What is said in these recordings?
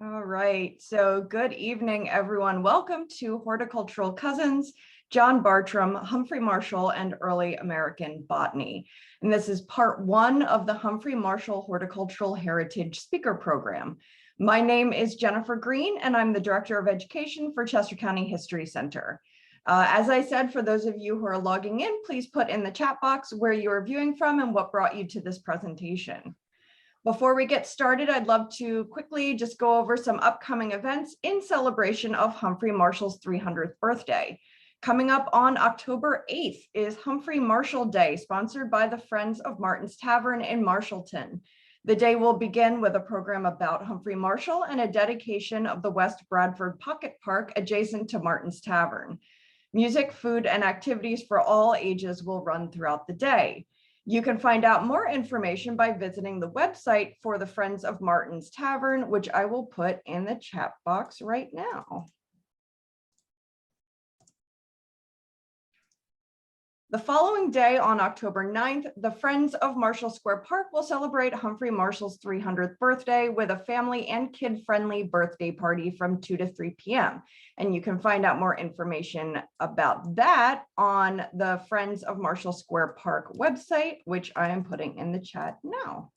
All right, so good evening, everyone. Welcome to Horticultural Cousins, John Bartram, Humphry Marshall, and Early American Botany. And this is part one of the Humphry Marshall Horticultural Heritage Speaker Program. My name is Jennifer Green, and I'm the Director of Education for Chester County History Center. As I said, for those of you who are logging in, please put in the chat box where you are viewing from and what brought you to this presentation. Before we get started, I'd love to quickly just go over some upcoming events in celebration of Humphry Marshall's 300th birthday. Coming up on October 8th is Humphry Marshall Day, sponsored by the Friends of Martin's Tavern in Marshallton. The day will begin with a program about Humphry Marshall and a dedication of the West Bradford Pocket Park adjacent to Martin's Tavern. Music, food, and activities for all ages will run throughout the day. You can find out more information by visiting the website for the Friends of Martin's Tavern, which I will put in the chat box right now. The following day on October 9th, the Friends of Marshall Square Park will celebrate Humphry Marshall's 300th birthday with a family and kid-friendly birthday party from 2 to 3 p.m. And you can find out more information about that on the Friends of Marshall Square Park website, which I am putting in the chat now.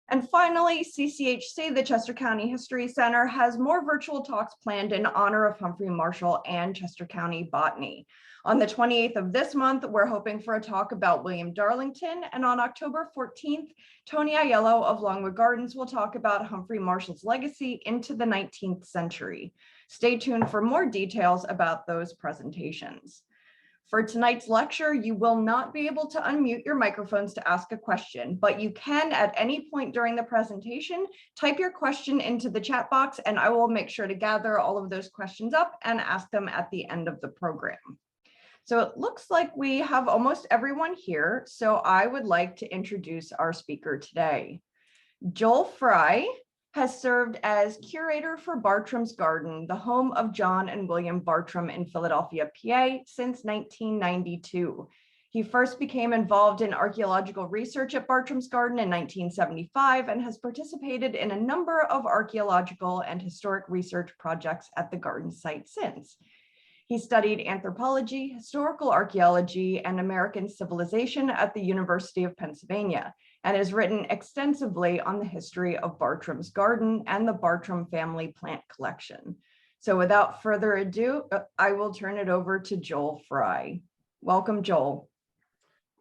And finally, CCHC, the Chester County History Center, has more virtual talks planned in honor of Humphry Marshall and Chester County Botany. On the 28th of this month, we're hoping for a talk about William Darlington, and on October 14th, Tony Aiello of Longwood Gardens will talk about Humphry Marshall's legacy into the 19th century. Stay tuned for more details about those presentations. For tonight's lecture, you will not be able to unmute your microphones to ask a question, but you can at any point during the presentation, type your question into the chat box, and I will make sure to gather all of those questions up and ask them at the end of the program. So it looks like we have almost everyone here, so I would like to introduce our speaker today. Joel Fry has served as curator for Bartram's Garden, the home of John and William Bartram in Philadelphia, PA, since 1992. He first became involved in archaeological research at Bartram's Garden in 1975 and has participated in a number of archaeological and historic research projects at the garden site since. He studied anthropology, historical archaeology, and American civilization at the University of Pennsylvania, and has written extensively on the history of Bartram's Garden and the Bartram family plant collection. So without further ado, I will turn it over to Joel Fry. Welcome, Joel.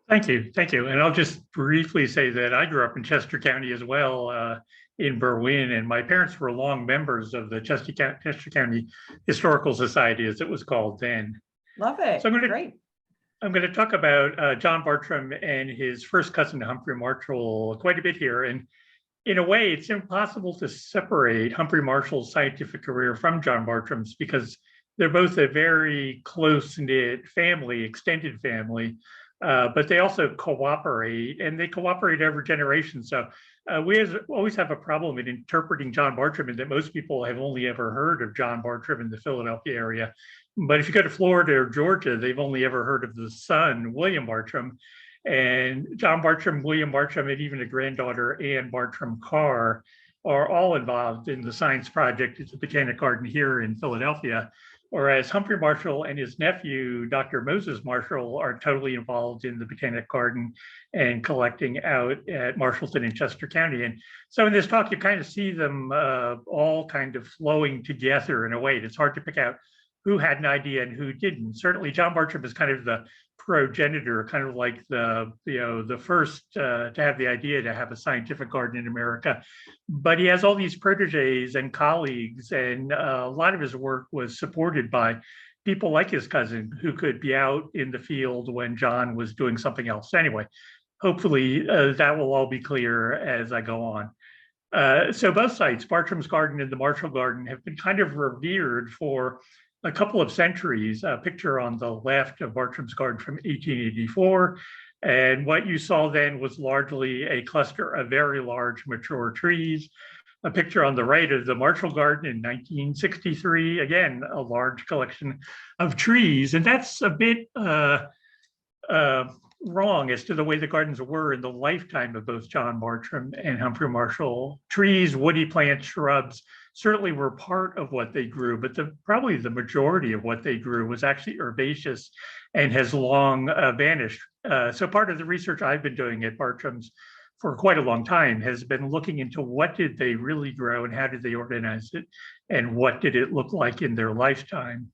Thank you. And I'll just briefly say that I grew up in Chester County as well, in Berwyn, and my parents were long members of the Chester County Historical Society, as it was called then. Love it. So Great. I'm going to talk about John Bartram and his first cousin, Humphry Marshall, quite a bit here. And in a way, it's impossible to separate Humphry Marshall's scientific career from John Bartram's because they're both a very close-knit family, extended family. But they also cooperate, and they cooperate over generations. So we always have a problem in interpreting John Bartram in that most people have only ever heard of John Bartram in the Philadelphia area. But if you go to Florida or Georgia, they've only ever heard of the son, William Bartram. And John Bartram, William Bartram, and even a granddaughter, Anne Bartram Carr, are all involved in the science project at the Botanic Garden here in Philadelphia. Whereas Humphry Marshall and his nephew, Dr. Moses Marshall, are totally involved in the Botanic Garden and collecting out at Marshallton in Chester County. And so in this talk, you kind of see them all kind of flowing together in a way. It's hard to pick out who had an idea and who didn't. Certainly John Bartram is kind of the progenitor, kind of like the first to have the idea to have a scientific garden in America. But he has all these proteges and colleagues, and a lot of his work was supported by people like his cousin who could be out in the field when John was doing something else. Anyway, hopefully that will all be clear as I go on. So both sites, Bartram's Garden and the Marshall Garden, have been kind of revered for a couple of centuries. A picture on the left of Bartram's Garden from 1884. And what you saw then was largely a cluster of very large mature trees. A picture on the right of the Marshall Garden in 1963, again, a large collection of trees. And that's a bit wrong as to the way the gardens were in the lifetime of both John Bartram and Humphry Marshall. Trees, woody plants, shrubs certainly were part of what they grew, but probably the majority of what they grew was actually herbaceous and has long vanished. So part of the research I've been doing at Bartram's for quite a long time has been looking into what did they really grow and how did they organize it and what did it look like in their lifetime.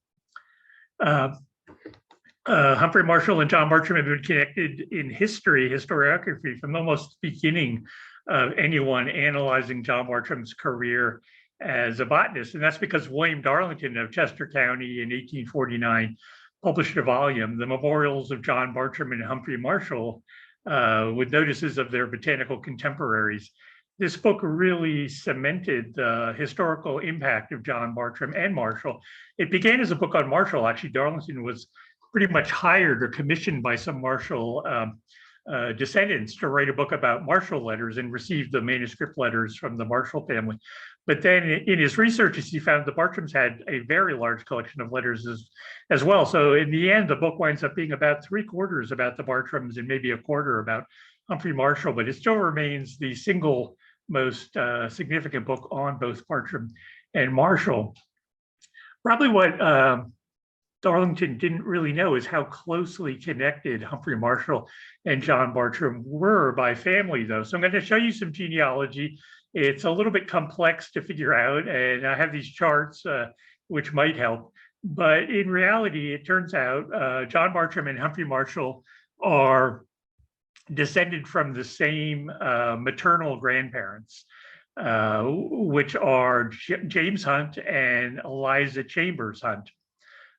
Humphry Marshall and John Bartram have been connected in historiography from almost the beginning of anyone analyzing John Bartram's career as a botanist. And that's because William Darlington of Chester County in 1849 published a volume, The Memorials of John Bartram and Humphry Marshall, with notices of their botanical contemporaries. This book really cemented the historical impact of John Bartram and Marshall. It began as a book on Marshall. Actually, Darlington was pretty much hired or commissioned by some Marshall descendants to write a book about Marshall letters and received the manuscript letters from the Marshall family. But then in his researches, he found the Bartrams had a very large collection of letters as well. So in the end, the book winds up being about 3/4 about the Bartrams and maybe 1/4 about Humphry Marshall, but it still remains the single most significant book on both Bartram and Marshall. Probably what Darlington didn't really know is how closely connected Humphry Marshall and John Bartram were by family, though. So I'm going to show you some genealogy. It's a little bit complex to figure out, and I have these charts which might help. But in reality, it turns out John Bartram and Humphry Marshall are descended from the same maternal grandparents, which are James Hunt and Eliza Chambers Hunt.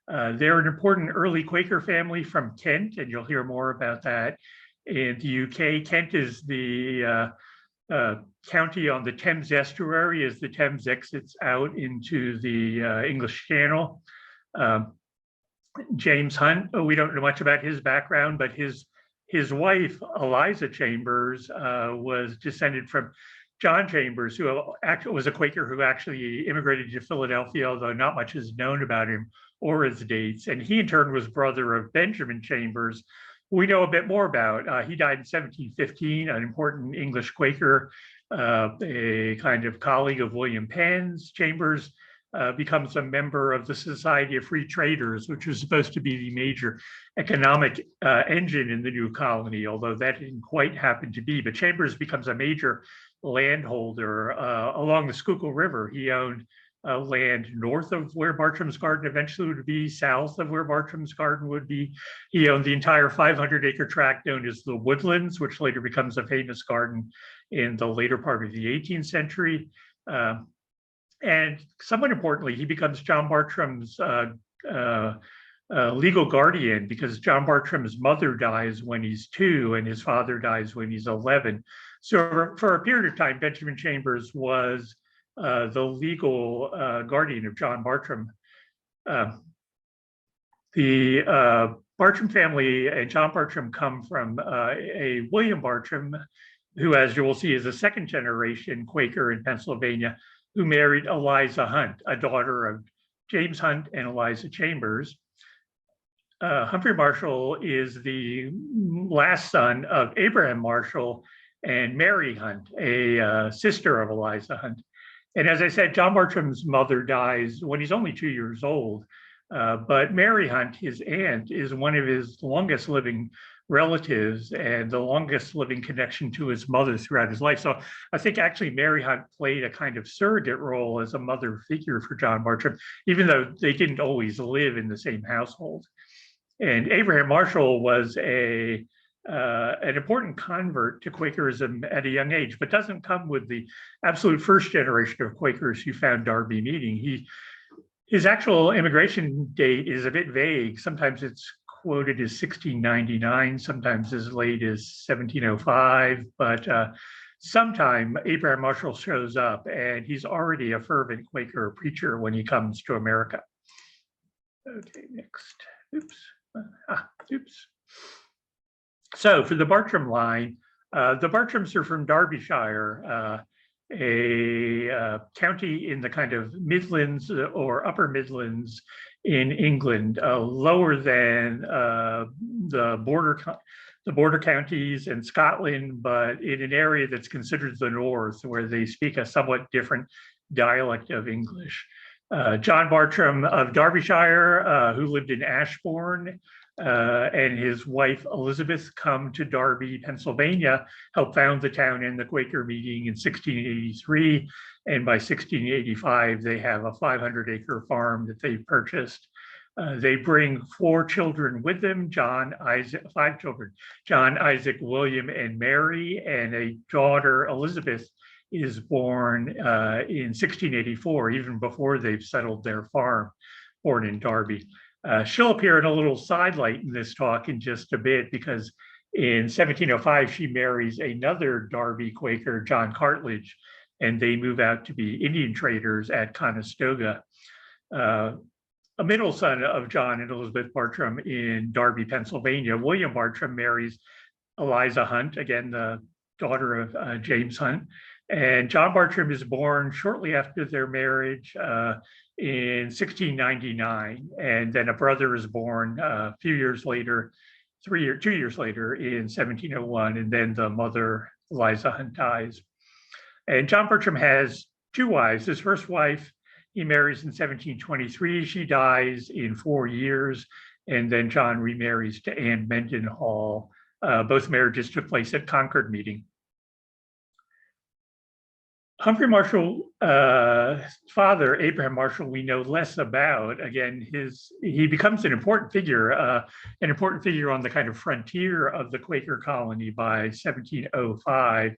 They're an important early Quaker family from Kent, and you'll hear more about that in the UK. Kent is the county on the Thames estuary as the Thames exits out into the English Channel. James Hunt, we don't know much about his background, but his wife, Eliza Chambers, was descended from John Chambers, who actually was a Quaker who actually immigrated to Philadelphia, although not much is known about him or his dates. And he in turn was brother of Benjamin Chambers, who we know a bit more about. He died in 1715, an important English Quaker, a kind of colleague of William Penn's. Chambers becomes a member of the Society of Free Traders, which was supposed to be the major economic engine in the new colony, although that didn't quite happen to be. But Chambers becomes a major landholder along the Schuylkill River. He owned land north of where Bartram's garden eventually would be, south of where Bartram's garden would be. He owned the entire 500-acre tract known as the Woodlands, which later becomes a famous garden in the later part of the 18th century. And somewhat importantly, he becomes John Bartram's legal guardian, because John Bartram's mother dies when he's 2 and his father dies when he's 11. So for a period of time, Benjamin Chambers was the legal guardian of John Bartram. The Bartram family and John Bartram come from a William Bartram, who, as you will see, is a second-generation Quaker in Pennsylvania, who married Eliza Hunt, a daughter of James Hunt and Eliza Chambers. Humphry Marshall is the last son of Abraham Marshall and Mary Hunt, a sister of Eliza Hunt. And as I said, John Bartram's mother dies when he's only 2 years old, but Mary Hunt, his aunt, is one of his longest living relatives and the longest living connection to his mother throughout his life. So I think actually Mary Hunt played a kind of surrogate role as a mother figure for John Bartram, even though they didn't always live in the same household. And Abraham Marshall was an important convert to Quakerism at a young age, but doesn't come with the absolute first generation of Quakers who found Darby meeting. His actual immigration date is a bit vague. Sometimes it's quoted as 1699, sometimes as late as 1705, but sometime Abraham Marshall shows up and he's already a fervent Quaker preacher when he comes to America. Okay, next. Oops. So for the Bartram line, the Bartrams are from Derbyshire, a county in the kind of Midlands or Upper Midlands in England, lower than the the border counties and Scotland, but in an area that's considered the north, where they speak a somewhat different dialect of English. John Bartram of Derbyshire, who lived in Ashbourne, and his wife Elizabeth come to Derby, Pennsylvania, helped found the town and the Quaker meeting in 1683. And by 1685, they have a 500-acre farm that they purchased. They bring 4 children with them, five children, John, Isaac, William, and Mary, and a daughter, Elizabeth, is born in 1684, even before they've settled their farm, born in Derby. She'll appear in a little sidelight in this talk in just a bit, because in 1705, she marries another Derby Quaker, John Cartledge, and they move out to be Indian traders at Conestoga. A middle son of John and Elizabeth Bartram in Derby, Pennsylvania, William Bartram marries Eliza Hunt, again, the daughter of James Hunt. And John Bartram is born shortly after their marriage in 1699. And then a brother is born a few years later, 2 years later in 1701. And then the mother, Eliza Hunt, dies. And John Bartram has 2 wives. His first wife, he marries in 1723. She dies in 4 years. And then John remarries to Anne Mendenhall. Both marriages took place at Concord meeting. Humphry Marshall, father, Abraham Marshall, we know less about. Again, he becomes an important figure on the kind of frontier of the Quaker colony by 1705.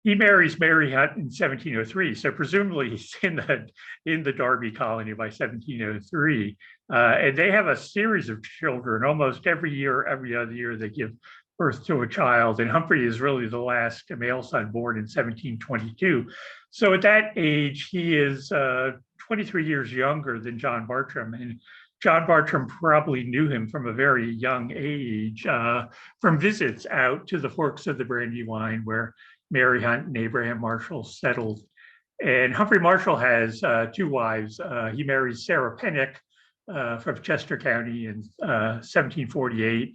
He marries Mary Hunt in 1703, so presumably he's in the Derby colony by 1703. And they have a series of children. Almost every year, every other year, they give birth to a child, and Humphry is really the last male son born in 1722. So at that age, he is 23 years younger than John Bartram, and John Bartram probably knew him from a very young age from visits out to the forks of the Brandywine, where Mary Hunt and Abraham Marshall settled. And Humphry Marshall has 2 wives. He marries Sarah Pennock from Chester County in 1748.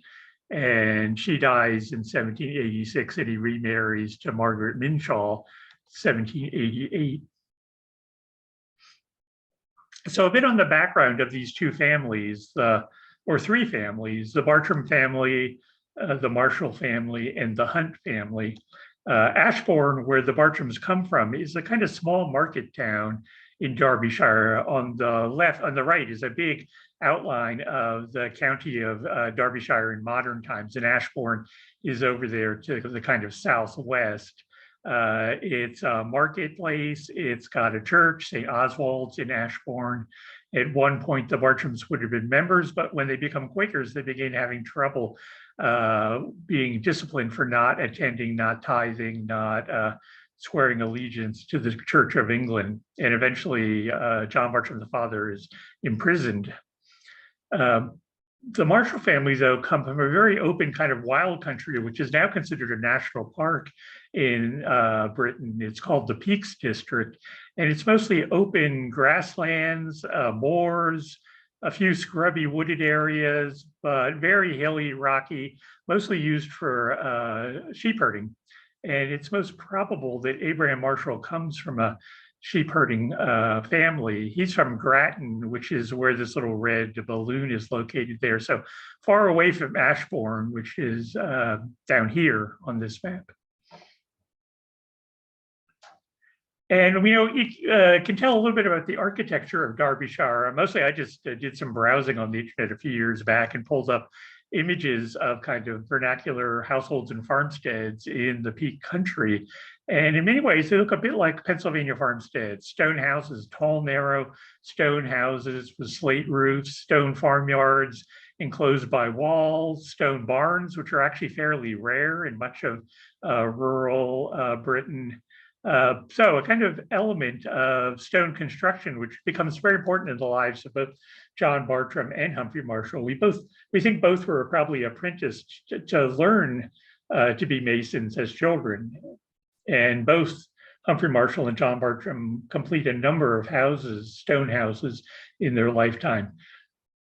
And she dies in 1786, and he remarries to Margaret Minshaw, 1788. So a bit on the background of these 2 families, or 3 families, the Bartram family, the Marshall family, and the Hunt family. Ashbourne, where the Bartrams come from, is a kind of small market town in Derbyshire. On the right is a big outline of the county of Derbyshire in modern times, and Ashbourne is over there to the kind of southwest. It's a marketplace. It's got a church, St. Oswald's in Ashbourne. At one point, the Bartrams would have been members, but when they become Quakers, they begin having trouble being disciplined for not attending, not tithing, not swearing allegiance to the Church of England. And eventually, John Bartram, the father, is imprisoned. The Marshall family, though, come from a very open kind of wild country, which is now considered a national park in Britain. It's called the Peaks District, and it's mostly open grasslands, moors, a few scrubby wooded areas, but very hilly, rocky, mostly used for sheep herding. And it's most probable that Abraham Marshall comes from a sheep herding family. He's from Grattan, which is where this little red balloon is located there. So far away from Ashbourne, which is down here on this map. And you can tell a little bit about the architecture of Derbyshire. Mostly I just did some browsing on the internet a few years back and pulled up images of kind of vernacular households and farmsteads in the Peak Country. And in many ways, they look a bit like Pennsylvania farmsteads: stone houses, tall, narrow stone houses with slate roofs, stone farmyards enclosed by walls, stone barns, which are actually fairly rare in much of rural Britain. So a kind of element of stone construction, which becomes very important in the lives of both John Bartram and Humphry Marshall. We think both were probably apprenticed to learn to be masons as children. And both Humphry Marshall and John Bartram complete a number of houses, stone houses, in their lifetime.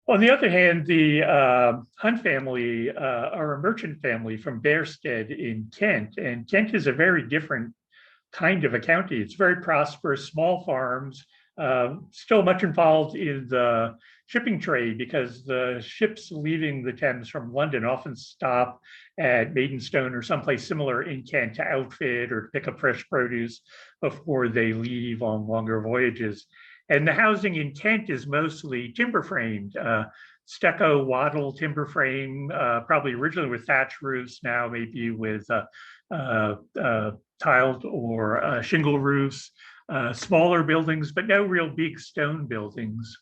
On the other hand, the Hunt family are a merchant family from Bearstead in Kent, and Kent is a very different kind of a county. It's very prosperous, small farms, still much involved in the shipping trade because the ships leaving the Thames from London often stop at Maidstone or someplace similar in Kent to outfit or to pick up fresh produce before they leave on longer voyages. And the housing in Kent is mostly timber framed, stucco wattle timber frame, probably originally with thatch roofs, now maybe with tiled or shingle roofs, smaller buildings, but no real big stone buildings.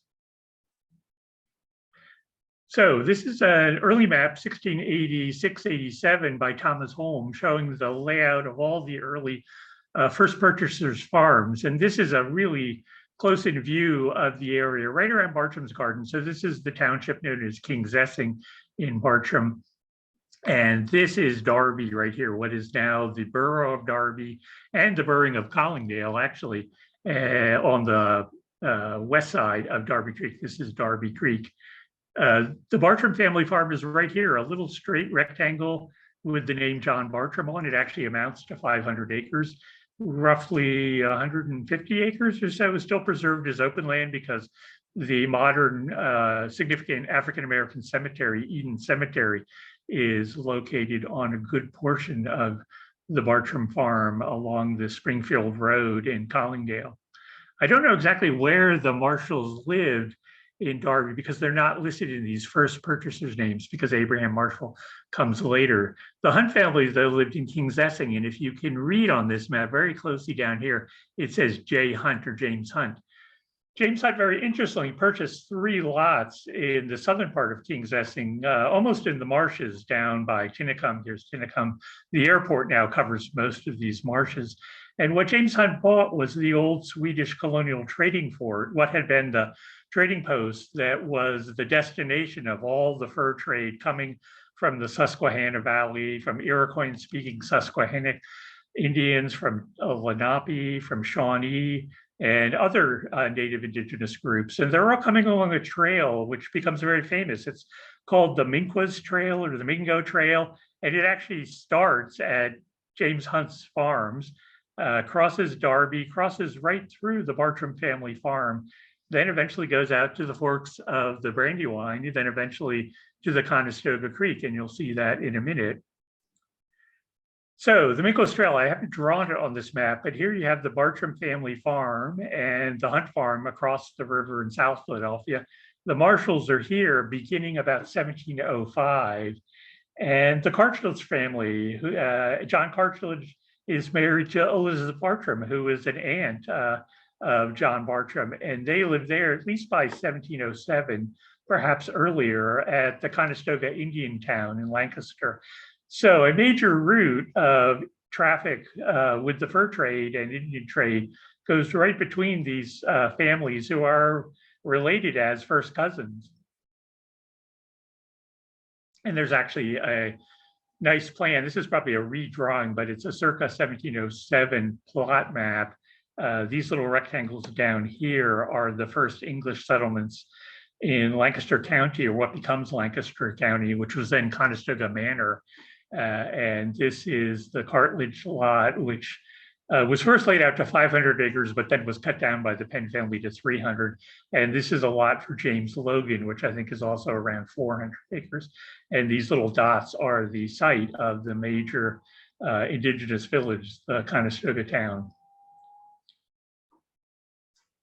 So this is an early map, 1686-87 by Thomas Holmes, showing the layout of all the early first purchasers' farms. And this is a really close-in view of the area right around Bartram's garden. So this is the township known as King's Essing in Bartram. And this is Derby right here, what is now the borough of Derby and the borough of Collingdale, actually, on the west side of Derby Creek. This is Derby Creek. The Bartram family farm is right here, a little straight rectangle with the name John Bartram on it. Actually amounts to 500 acres. Roughly 150 acres or so is still preserved as open land because the modern significant African-American cemetery, Eden Cemetery, is located on a good portion of the Bartram farm along the Springfield Road in Collingdale. I don't know exactly where the Marshalls lived in Derby because they're not listed in these first purchasers' names because Abraham Marshall comes later. The Hunt family, though, lived in King's Essing, and if you can read on this map very closely down here, it says J. Hunt or James Hunt. James Hunt, very interestingly, purchased 3 lots in the southern part of King's Essing, almost in the marshes down by Tinicum. Here's Tinicum. The airport now covers most of these marshes. And what James Hunt bought was the old Swedish colonial trading fort, what had been the trading post that was the destination of all the fur trade coming from the Susquehanna Valley, from Iroquois-speaking Susquehanna Indians, from Lenape, from Shawnee, and other native indigenous groups. And they're all coming along a trail, which becomes very famous. It's called the Minquas Trail or the Mingo Trail. And it actually starts at James Hunt's farms, crosses Derby, crosses right through the Bartram family farm, then eventually goes out to the forks of the Brandywine, then eventually to the Conestoga Creek. And you'll see that in a minute. So the Minquas Trail, I haven't drawn it on this map, but here you have the Bartram family farm and the Hunt farm across the river in South Philadelphia. The Marshalls are here beginning about 1705. And the Cartledge family, John Cartledge is married to Elizabeth Bartram, who is an aunt of John Bartram. And they lived there at least by 1707, perhaps earlier, at the Conestoga Indian town in Lancaster. So a major route of traffic with the fur trade and Indian trade goes right between these families who are related as first cousins. And there's actually a nice plan. This is probably a redrawing, but it's a circa 1707 plot map. These little rectangles down here are the first English settlements in Lancaster County, or what becomes Lancaster County, which was then Conestoga Manor. And this is the Cartledge lot, which was first laid out to 500 acres, but then was cut down by the Penn family to 300. And this is a lot for James Logan, which I think is also around 400 acres. And these little dots are the site of the major indigenous village, the Conestoga town.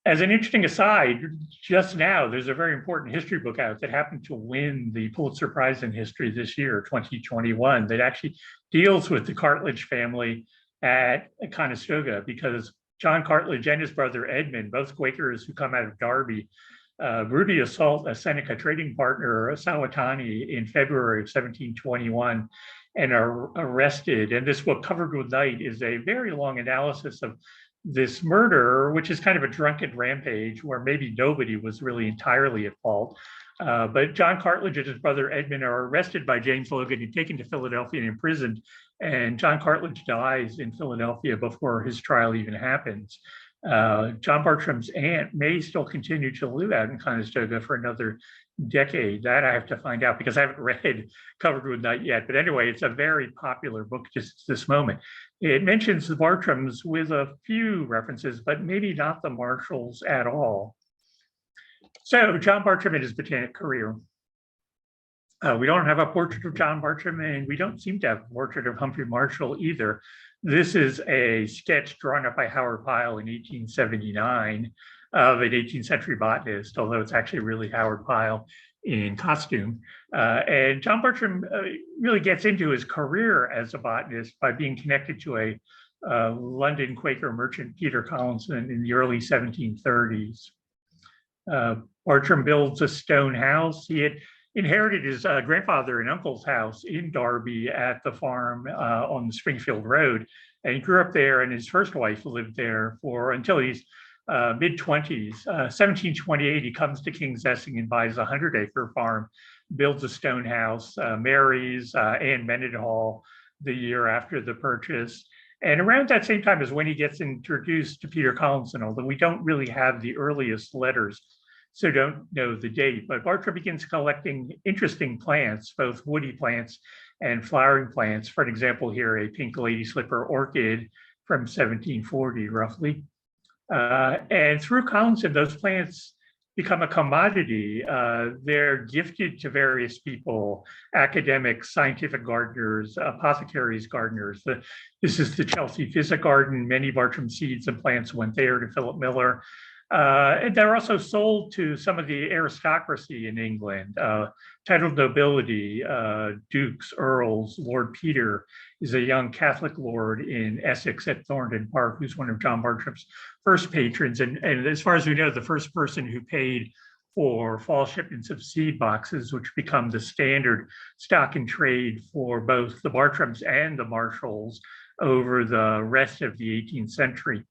As an interesting aside, just now, there's a very important history book out that happened to win the Pulitzer Prize in History this year, 2021, that actually deals with the Cartledge family at Conestoga, because John Cartledge and his brother Edmund, both Quakers who come out of Derby, brutally assault a Seneca trading partner, Sawatani, in February of 1721 and are arrested. And this book, Covered with Night, is a very long analysis of this murder, which is kind of a drunken rampage where maybe nobody was really entirely at fault. But John Cartledge and his brother Edmund are arrested by James Logan and taken to Philadelphia and imprisoned. And John Cartledge dies in Philadelphia before his trial even happens. John Bartram's aunt may still continue to live out in Conestoga for another decade. That I have to find out because I haven't read Covered with Night yet. But anyway, it's a very popular book just this moment. It mentions the Bartrams with a few references, but maybe not the Marshalls at all. So John Bartram and his botanic career. We don't have a portrait of John Bartram, and we don't seem to have a portrait of Humphry Marshall either. This is a sketch drawn up by Howard Pyle in 1879 of an 18th century botanist, although it's actually really Howard Pyle in costume. And John Bartram really gets into his career as a botanist by being connected to a London Quaker merchant, Peter Collinson, in the early 1730s. Bartram builds a stone house. He had inherited his grandfather and uncle's house in Derby at the farm on the Springfield Road. And he grew up there, and his first wife lived there until he's mid-20s. 1728, he comes to King's Essing and buys a 100-acre farm, builds a stone house, marries Anne Mendenhall the year after the purchase. And around that same time is when he gets introduced to Peter Collinson, although we don't really have the earliest letters, so don't know the date. But Bartram begins collecting interesting plants, both woody plants and flowering plants. For an example here, a pink lady slipper orchid from 1740, roughly. And through Collinson, those plants become a commodity. They're gifted to various people, academics, scientific gardeners, apothecaries, gardeners. This is the Chelsea Physic Garden. Many Bartram seeds and plants went there to Philip Miller. And they're also sold to some of the aristocracy in England, titled nobility, dukes, earls. Lord Peter is a young Catholic lord in Essex at Thornton Park, who's one of John Bartram's first patrons. And as far as we know, the first person who paid for fall shipments of seed boxes, which become the standard stock in trade for both the Bartrams and the Marshalls over the rest of the 18th century.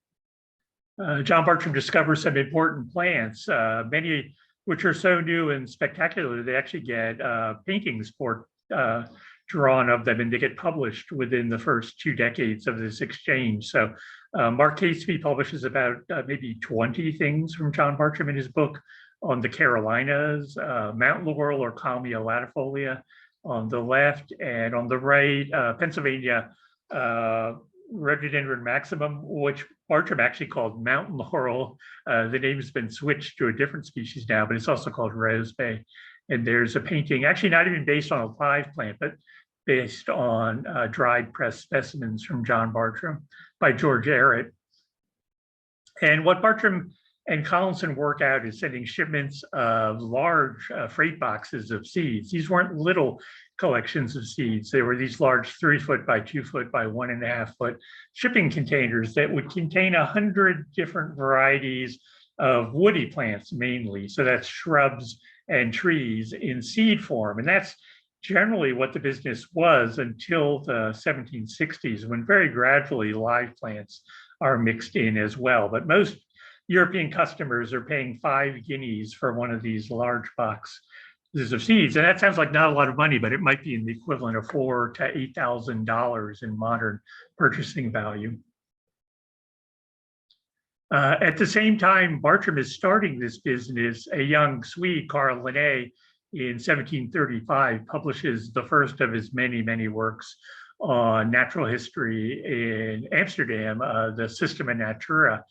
John Bartram discovers some important plants, many which are so new and spectacular, they actually get paintings drawn of them, and they get published within the first 2 decades of this exchange. So Mark Catesby publishes about maybe 20 things from John Bartram in his book on the Carolinas, Mount Laurel or Kalmia latifolia on the left, and on the right, Pennsylvania rhododendron maximum, which Bartram actually called mountain laurel. The name has been switched to a different species now, but it's also called rosebay. And there's a painting, actually not even based on a live plant, but based on dried pressed specimens from John Bartram by George Ehret. And what Bartram and Collinson work out is sending shipments of large freight boxes of seeds. These weren't little collections of seeds. They were these large 3-foot by 2-foot by 1.5-foot shipping containers that would contain 100 different varieties of woody plants mainly. So that's shrubs and trees in seed form. And that's generally what the business was until the 1760s, when very gradually live plants are mixed in as well. But most European customers are paying 5 guineas for one of these large boxes of seeds. And that sounds like not a lot of money, but it might be in the equivalent of $4,000 to $8,000 in modern purchasing value. At the same time, Bartram is starting this business. A young Swede, Carl Linné, in 1735, publishes the first of his many, many works on natural history in Amsterdam, the Systema Naturae.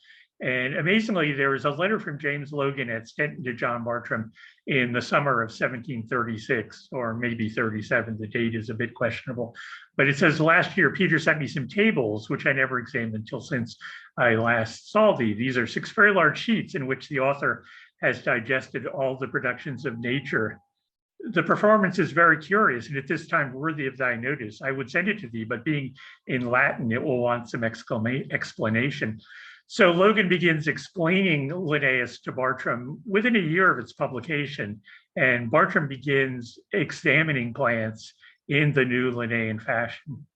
And amazingly, there was a letter from James Logan at Stenton to John Bartram in the summer of 1736, or maybe 37. The date is a bit questionable. But it says, last year, Peter sent me some tables, which I never examined until since I last saw thee. These are 6 very large sheets in which the author has digested all the productions of nature. The performance is very curious, and at this time worthy of thy notice. I would send it to thee, but being in Latin, it will want some explanation. So Logan begins explaining Linnaeus to Bartram within a year of its publication, and Bartram begins examining plants in the new Linnaean fashion.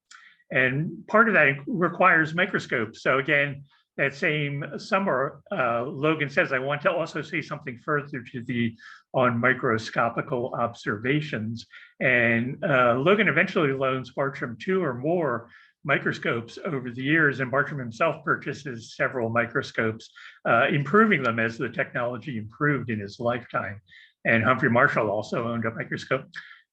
And part of that requires microscopes. So again, that same summer, Logan says, I want to also say something further to thee on microscopical observations. And Logan eventually loans Bartram 2 or more microscopes over the years, and Bartram himself purchases several microscopes, improving them as the technology improved in his lifetime. And Humphry Marshall also owned a microscope.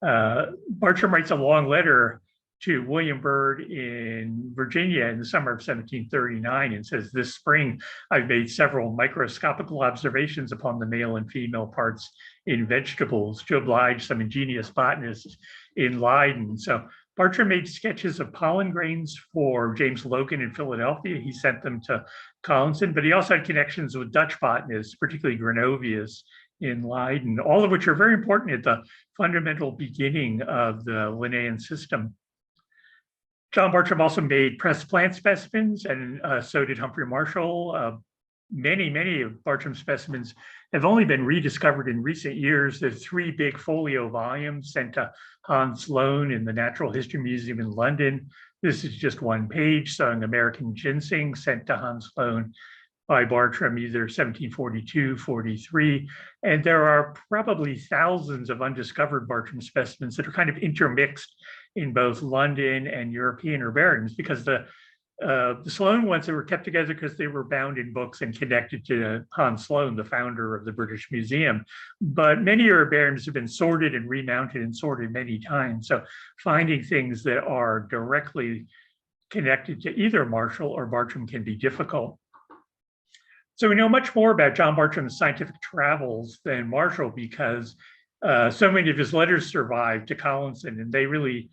Bartram writes a long letter to William Byrd in Virginia in the summer of 1739 and says, "This spring I've made several microscopical observations upon the male and female parts in vegetables to oblige some ingenious botanists in Leiden." So Bartram made sketches of pollen grains for James Logan in Philadelphia. He sent them to Collinson, but he also had connections with Dutch botanists, particularly Gronovius in Leiden, all of which are very important at the fundamental beginning of the Linnaean system. John Bartram also made pressed plant specimens, and so did Humphry Marshall. Many of Bartram's specimens have only been rediscovered in recent years. There's 3 big folio volumes sent to Hans Sloane in the Natural History Museum in London. This is just one page, showing American ginseng sent to Hans Sloane by Bartram, either 1742, 43. And there are probably thousands of undiscovered Bartram specimens that are kind of intermixed in both London and European herbariums, because the Sloane ones that were kept together because they were bound in books and connected to Hans Sloane, the founder of the British Museum. But many herbariums have been sorted and remounted and sorted many times. So finding things that are directly connected to either Marshall or Bartram can be difficult. So we know much more about John Bartram's scientific travels than Marshall, because so many of his letters survived to Collinson, and they really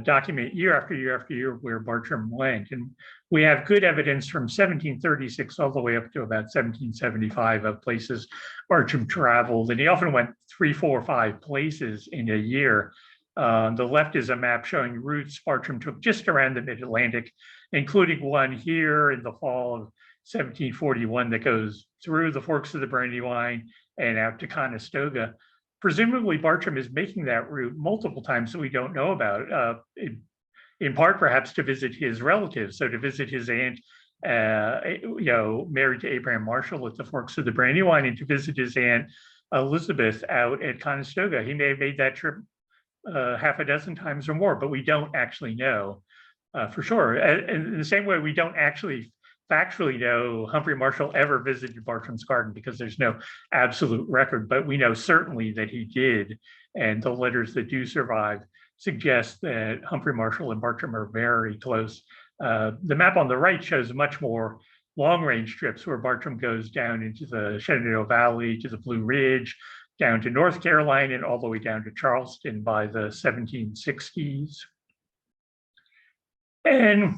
document year after year after year where Bartram went. And we have good evidence from 1736 all the way up to about 1775 of places Bartram traveled, and he often went 3, 4, 5 places in a year. On the left is a map showing routes Bartram took just around the mid-Atlantic, including one here in the fall of 1741 that goes through the forks of the Brandywine and out to Conestoga. Presumably Bartram is making that route multiple times that we don't know about, in part perhaps to visit his relatives. So to visit his aunt, married to Abraham Marshall at the forks of the Brandywine, and to visit his aunt Elizabeth out at Conestoga. He may have made that trip half a dozen times or more, but we don't actually know for sure. And in the same way, we don't actually factually know Humphry Marshall ever visited Bartram's garden, because there's no absolute record, but we know certainly that he did. And the letters that do survive suggest that Humphry Marshall and Bartram are very close. The map on the right shows much more long-range trips where Bartram goes down into the Shenandoah Valley, to the Blue Ridge, down to North Carolina, and all the way down to Charleston by the 1760s. And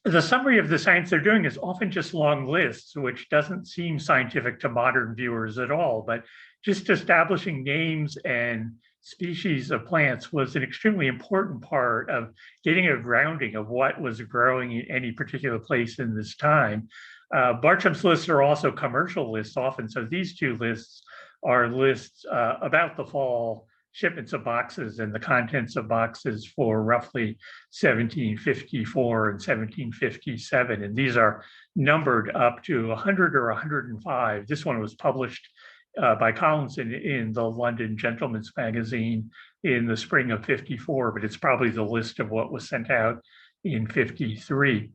the summary of the science they're doing is often just long lists, which doesn't seem scientific to modern viewers at all, but just establishing names and species of plants was an extremely important part of getting a grounding of what was growing in any particular place in this time. Bartram's lists are also commercial lists often, so these 2 lists are lists about the fall shipments of boxes and the contents of boxes for roughly 1754 and 1757. And these are numbered up to 100 or 105. This one was published by Collinson in the London Gentleman's Magazine in the spring of 54, but it's probably the list of what was sent out in 53.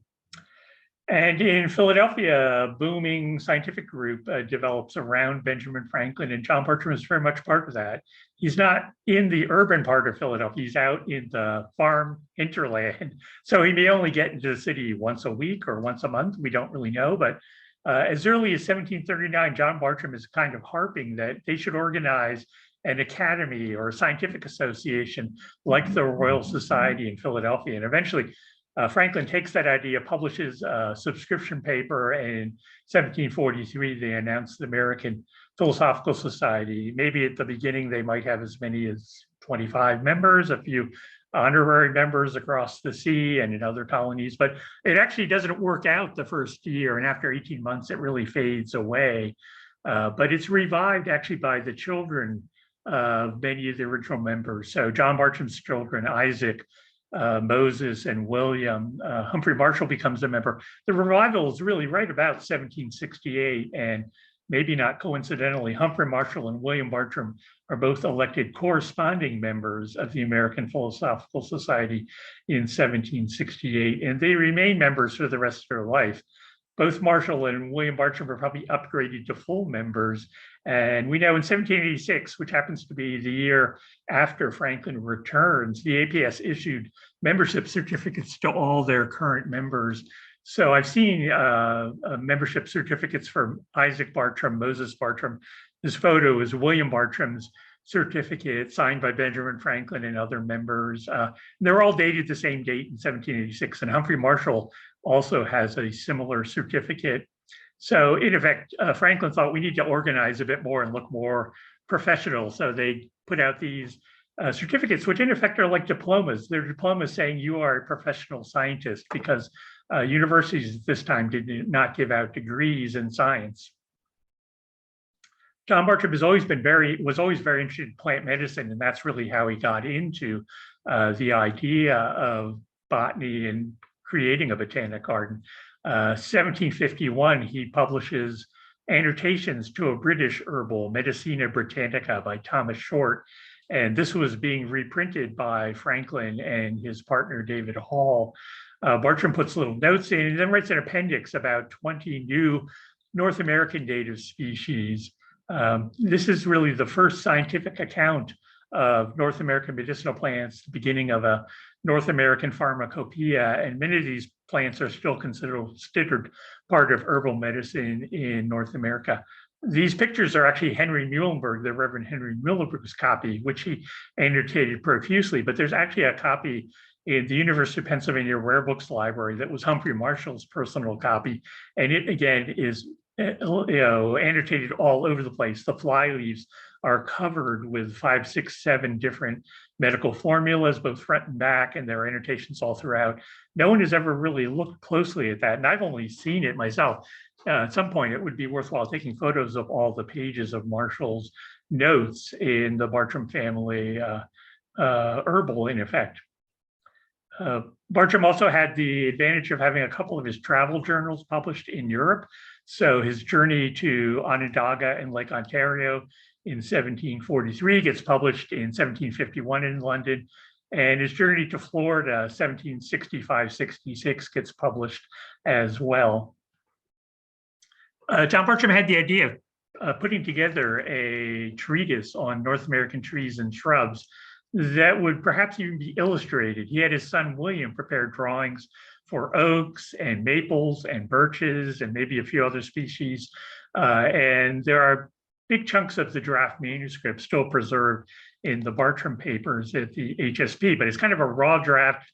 And in Philadelphia, a booming scientific group develops around Benjamin Franklin, and John Bartram is very much part of that. He's not in the urban part of Philadelphia, he's out in the farm hinterland. So he may only get into the city once a week or once a month, we don't really know. But as early as 1739, John Bartram is kind of harping that they should organize an academy or a scientific association like the Royal Society in Philadelphia. And eventually, Franklin takes that idea, publishes a subscription paper, and in 1743, they announced the American Philosophical Society. Maybe at the beginning, they might have as many as 25 members, a few honorary members across the sea and in other colonies, but it actually doesn't work out the first year. And after 18 months, it really fades away. But it's revived actually by the children of many of the original members. So John Bartram's children, Isaac, Moses, and William. Humphry Marshall becomes a member. The revival is really right about 1768, and maybe not coincidentally, Humphry Marshall and William Bartram are both elected corresponding members of the American Philosophical Society in 1768, and they remain members for the rest of their life. Both Marshall and William Bartram were probably upgraded to full members. And we know in 1786, which happens to be the year after Franklin returns, the APS issued membership certificates to all their current members. So I've seen membership certificates for Isaac Bartram, Moses Bartram. This photo is William Bartram's certificate signed by Benjamin Franklin and other members. They're all dated the same date in 1786, and Humphry Marshall also has a similar certificate. So in effect, Franklin thought we need to organize a bit more and look more professional. So they put out these certificates, which in effect are like diplomas. They're diplomas saying you are a professional scientist, because universities at this time did not give out degrees in science. John Bartram was always very interested in plant medicine, and that's really how he got into the idea of botany and creating a botanic garden. 1751, he publishes annotations to a British herbal, Medicina Britannica, by Thomas Short. And this was being reprinted by Franklin and his partner, David Hall. Bartram puts little notes in and then writes an appendix about 20 new North American native species. This is really the first scientific account of North American medicinal plants, the beginning of a North American pharmacopoeia, and many of these plants are still considered part of herbal medicine in North America. These pictures are actually Henry Muhlenberg, the Reverend Henry Muhlenberg's copy, which he annotated profusely, but there's actually a copy in the University of Pennsylvania Rare Books Library that was Humphry Marshall's personal copy, and it again is annotated all over the place. The flyleaves are covered with 5, 6, 7 different medical formulas, both front and back, and there are annotations all throughout. No one has ever really looked closely at that, and I've only seen it myself. At some point, it would be worthwhile taking photos of all the pages of Marshall's notes in the Bartram family herbal, in effect. Bartram also had the advantage of having a couple of his travel journals published in Europe. So his journey to Onondaga and Lake Ontario in 1743 gets published in 1751 in London, and his journey to Florida, 1765-66, gets published as well. John Bartram had the idea of putting together a treatise on North American trees and shrubs that would perhaps even be illustrated. He had his son William prepare drawings for oaks and maples and birches and maybe a few other species. And there are big chunks of the draft manuscript still preserved in the Bartram papers at the HSP, but it's kind of a raw draft,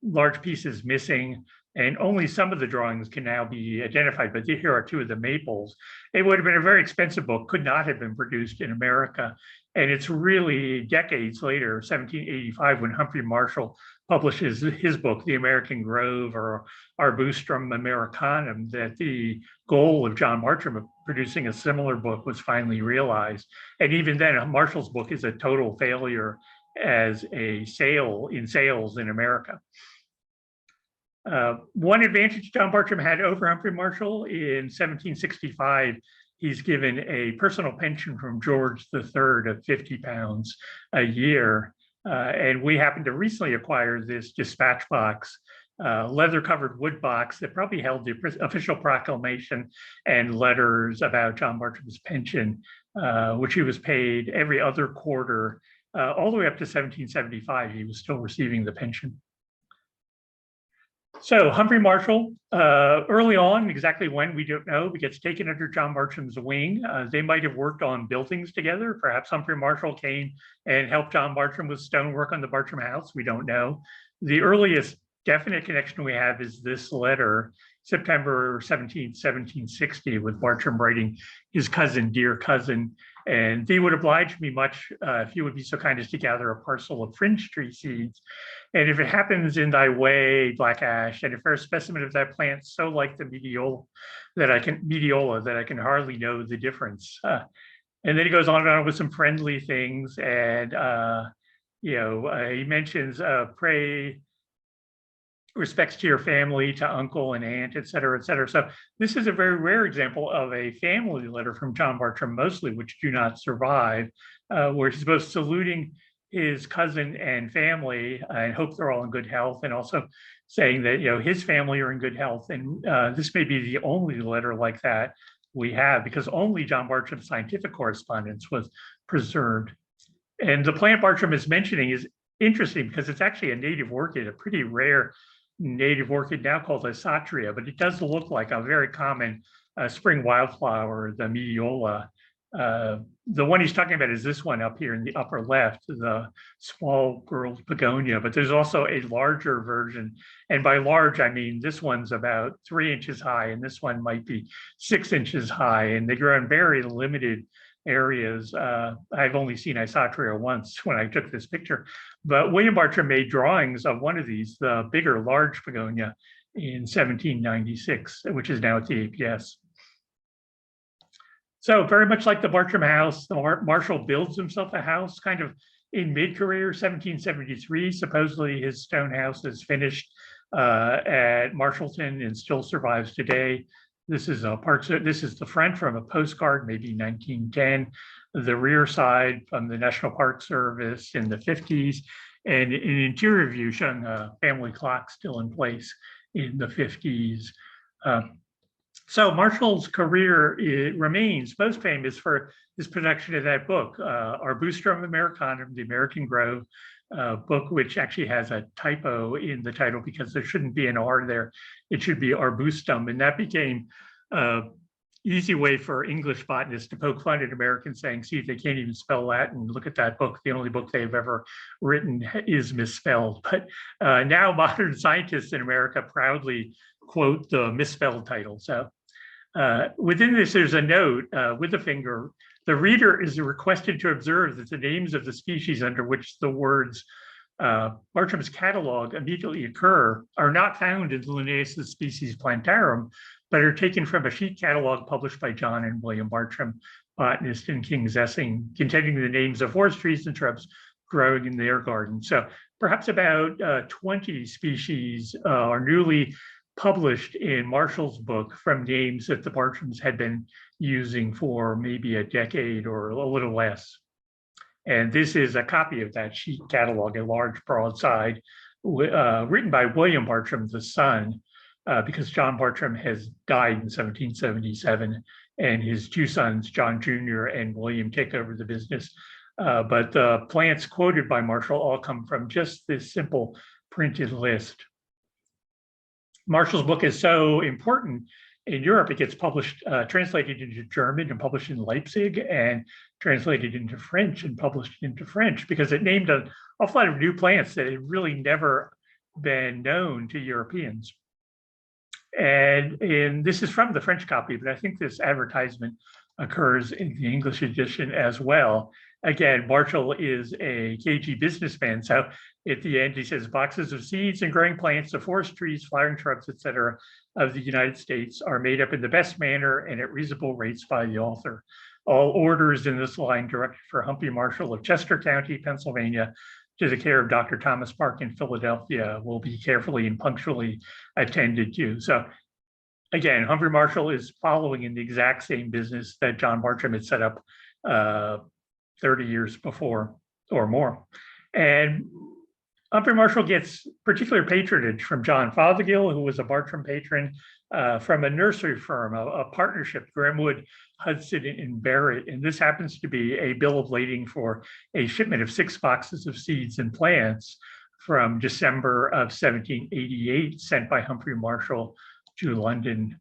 large pieces missing, and only some of the drawings can now be identified, but here are 2 of the maples. It would have been a very expensive book, could not have been produced in America. And it's really decades later, 1785, when Humphry Marshall publishes his book, The American Grove or Arbustrum Americanum, that the goal of John Bartram of producing a similar book was finally realized. And even then, Marshall's book is a total failure as a sales in America. One advantage John Bartram had over Humphry Marshall, in 1765, he's given a personal pension from George III of £50 a year. And we happened to recently acquire this dispatch box, leather-covered wood box that probably held the official proclamation and letters about John Bartram's pension, which he was paid every other quarter, all the way up to 1775. He was still receiving the pension. So Humphry Marshall, early on, exactly when, we don't know, but gets taken under John Bartram's wing. They might have worked on buildings together. Perhaps Humphry Marshall came and helped John Bartram with stonework on the Bartram house. We don't know. The earliest definite connection we have is this letter, September 17, 1760, with Bartram writing his cousin, dear cousin, and thee would oblige me much if you would be so kind as to gather a parcel of fringe tree seeds. And if it happens in thy way, black ash, and a fair specimen of that plant, so like the mediola that I can hardly know the difference. And then he goes on and on with some friendly things, and he mentions pray respects to your family, to uncle and aunt, et cetera, et cetera. So this is a very rare example of a family letter from John Bartram, mostly, which do not survive, where he's both saluting his cousin and family and hope they're all in good health, and also saying that, you know, his family are in good health. And this may be the only letter like that we have, because only John Bartram's scientific correspondence was preserved. And the plant Bartram is mentioning is interesting because it's actually a native orchid, a pretty rare native orchid now called a satria, but it does look like a very common spring wildflower, the mediola. The one he's talking about is this one up here in the upper left, the small girl's begonia, but there's also a larger version. And by large, I mean, this one's about 3 inches high, and this one might be 6 inches high, and they grow in very limited areas. I've only seen Isotria once when I took this picture, but William Bartram made drawings of one of these, the bigger large begonia, in 1796, which is now at the APS. So very much like the Bartram house, the Marshall builds himself a house kind of in mid-career, 1773. Supposedly his stone house is finished at Marshallton and still survives today. This is this is the front from a postcard, maybe 1910. The rear side from the National Park Service in the 50s, and an interior view showing a family clock still in place in the 50s. So Marshall's career remains most famous for his production of that book, Arbustrum Americanum, the American Grove, book, which actually has a typo in the title because there shouldn't be an R there. It should be Arbustum. And that became an easy way for English botanists to poke fun at Americans, saying, see, they can't even spell Latin. Look at that book. The only book they've ever written is misspelled. But now modern scientists in America proudly quote the misspelled title. So within this, there's a note with a finger. The reader is requested to observe that the names of the species under which the words Bartram's catalog immediately occur are not found in the Linnaeus' Species Plantarum, but are taken from a sheet catalog published by John and William Bartram, botanist in King's Essing, containing the names of forest trees and shrubs growing in their garden. So perhaps about 20 species are newly published in Marshall's book from names that the Bartrams had been using for maybe a decade or a little less. And this is a copy of that sheet catalog, a large broadside written by William Bartram, the son, because John Bartram has died in 1777, and his two sons, John Jr. and William, take over the business. But the plants quoted by Marshall all come from just this simple printed list. Marshall's book is so important in Europe, it gets published, translated into German and published in Leipzig, and translated into French and published into French, because it named an awful lot of new plants that had really never been known to Europeans. And this is from the French copy, but I think this advertisement occurs in the English edition as well. Again, Marshall is a cagey businessman. So at the end, he says, boxes of seeds and growing plants of forest trees, flowering shrubs, etc., of the United States are made up in the best manner and at reasonable rates by the author. All orders in this line directed for Humphry Marshall of Chester County, Pennsylvania, to the care of Dr. Thomas Park in Philadelphia, will be carefully and punctually attended to. So again, Humphry Marshall is following in the exact same business that John Bartram had set up 30 years before or more. And Humphry Marshall gets particular patronage from John Fothergill, who was a Bartram patron, from a nursery firm, a partnership, Grimwood, Hudson, and Barrett. And this happens to be a bill of lading for a shipment of 6 boxes of seeds and plants from December of 1788, sent by Humphry Marshall to London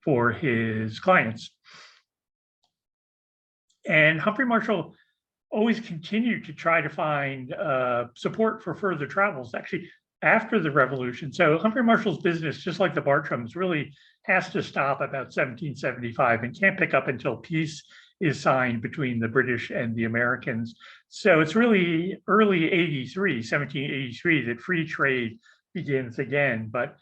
for his clients. And Humphry Marshall always continued to try to find support for further travels, actually after the Revolution. So Humphry Marshall's business, just like the Bartrams, really has to stop about 1775 and can't pick up until peace is signed between the British and the Americans. So it's really early 1783, that free trade begins again. But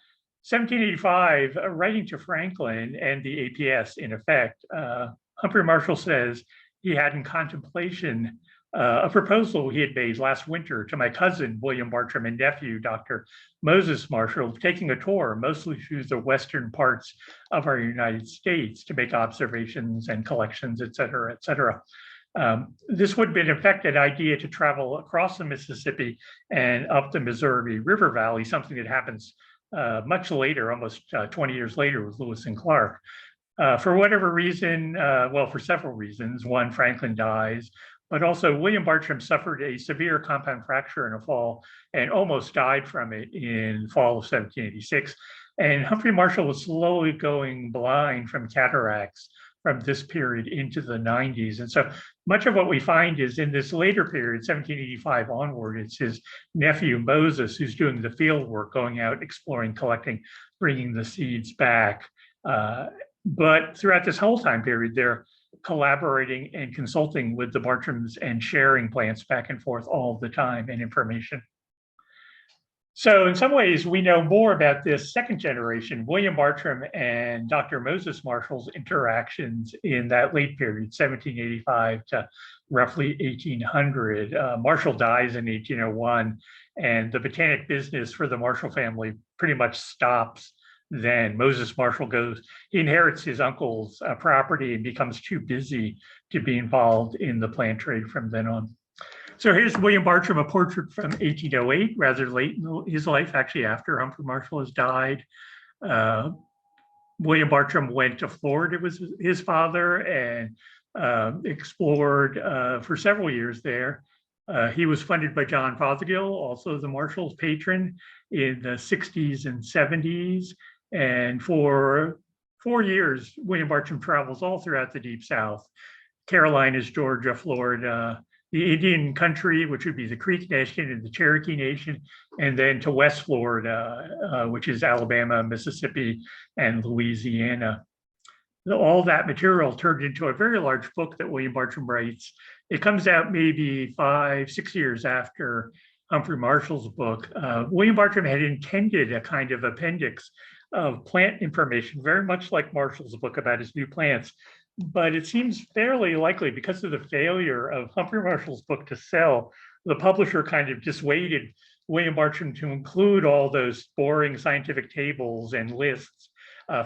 1785, writing to Franklin and the APS, in effect, Humphry Marshall says he had in contemplation a proposal he had made last winter to my cousin, William Bartram, and nephew, Dr. Moses Marshall, taking a tour mostly through the western parts of our United States to make observations and collections, et cetera, et cetera. This would have been, in fact, an idea to travel across the Mississippi and up the Missouri River Valley, something that happens much later, almost 20 years later with Lewis and Clark. For whatever reason, well, for several reasons. One, Franklin dies, but also William Bartram suffered a severe compound fracture in a fall and almost died from it in fall of 1786. And Humphry Marshall was slowly going blind from cataracts from this period into the 90s. And so much of what we find is in this later period, 1785 onward, it's his nephew Moses who's doing the field work, going out, exploring, collecting, bringing the seeds back. But throughout this whole time period, they're collaborating and consulting with the Bartrams and sharing plants back and forth all the time and information. So in some ways, we know more about this second generation, William Bartram and Dr. Moses Marshall's interactions in that late period, 1785 to roughly 1800. Marshall dies in 1801, and the botanic business for the Marshall family pretty much stops then. Moses Marshall goes, he inherits his uncle's property and becomes too busy to be involved in the plant trade from then on. So here's William Bartram, a portrait from 1808, rather late in his life, actually after Humphry Marshall has died. William Bartram went to Florida with his father and explored for several years there. He was funded by John Fothergill, also the Marshall's patron, in the 60s and 70s. And for 4 years, William Bartram travels all throughout the Deep South, Carolinas, Georgia, Florida, the Indian country, which would be the Creek Nation and the Cherokee Nation, and then to West Florida, which is Alabama, Mississippi, and Louisiana. All that material turned into a very large book that William Bartram writes. It comes out maybe 5-6 years after Humphry Marshall's book. William Bartram had intended a kind of appendix of plant information, very much like Marshall's book about his new plants. But it seems fairly likely, because of the failure of Humphry Marshall's book to sell, the publisher kind of dissuaded William Bartram to include all those boring scientific tables and lists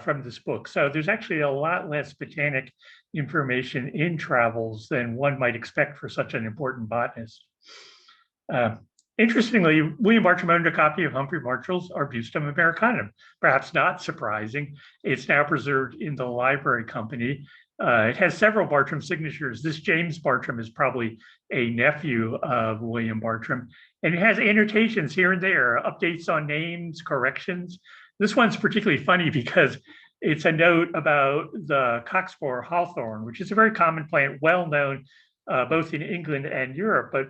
from this book. So there's actually a lot less botanic information in Travels than one might expect for such an important botanist. Interestingly, William Bartram owned a copy of Humphry Marshall's Arbustum Americanum. Perhaps not surprising. It's now preserved in the Library Company. It has several Bartram signatures. This James Bartram is probably a nephew of William Bartram, and it has annotations here and there, updates on names, corrections. This one's particularly funny because it's a note about the cockspur hawthorn, which is a very common plant, well known both in England and Europe, but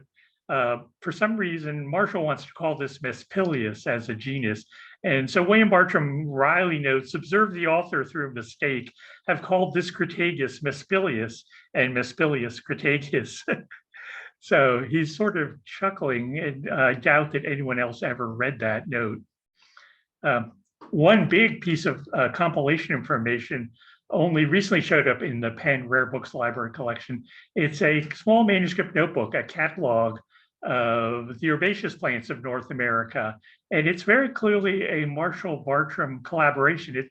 for some reason, Marshall wants to call this Mespilius as a genus. And so William Bartram wryly notes, observe the author through a mistake, have called this Crataegus Mespilius and Mespilius Crataegus. So he's sort of chuckling, and I doubt that anyone else ever read that note. One big piece of compilation information only recently showed up in the Penn Rare Books Library collection. It's a small manuscript notebook, a catalog of the herbaceous plants of North America. And it's very clearly a Marshall-Bartram collaboration. It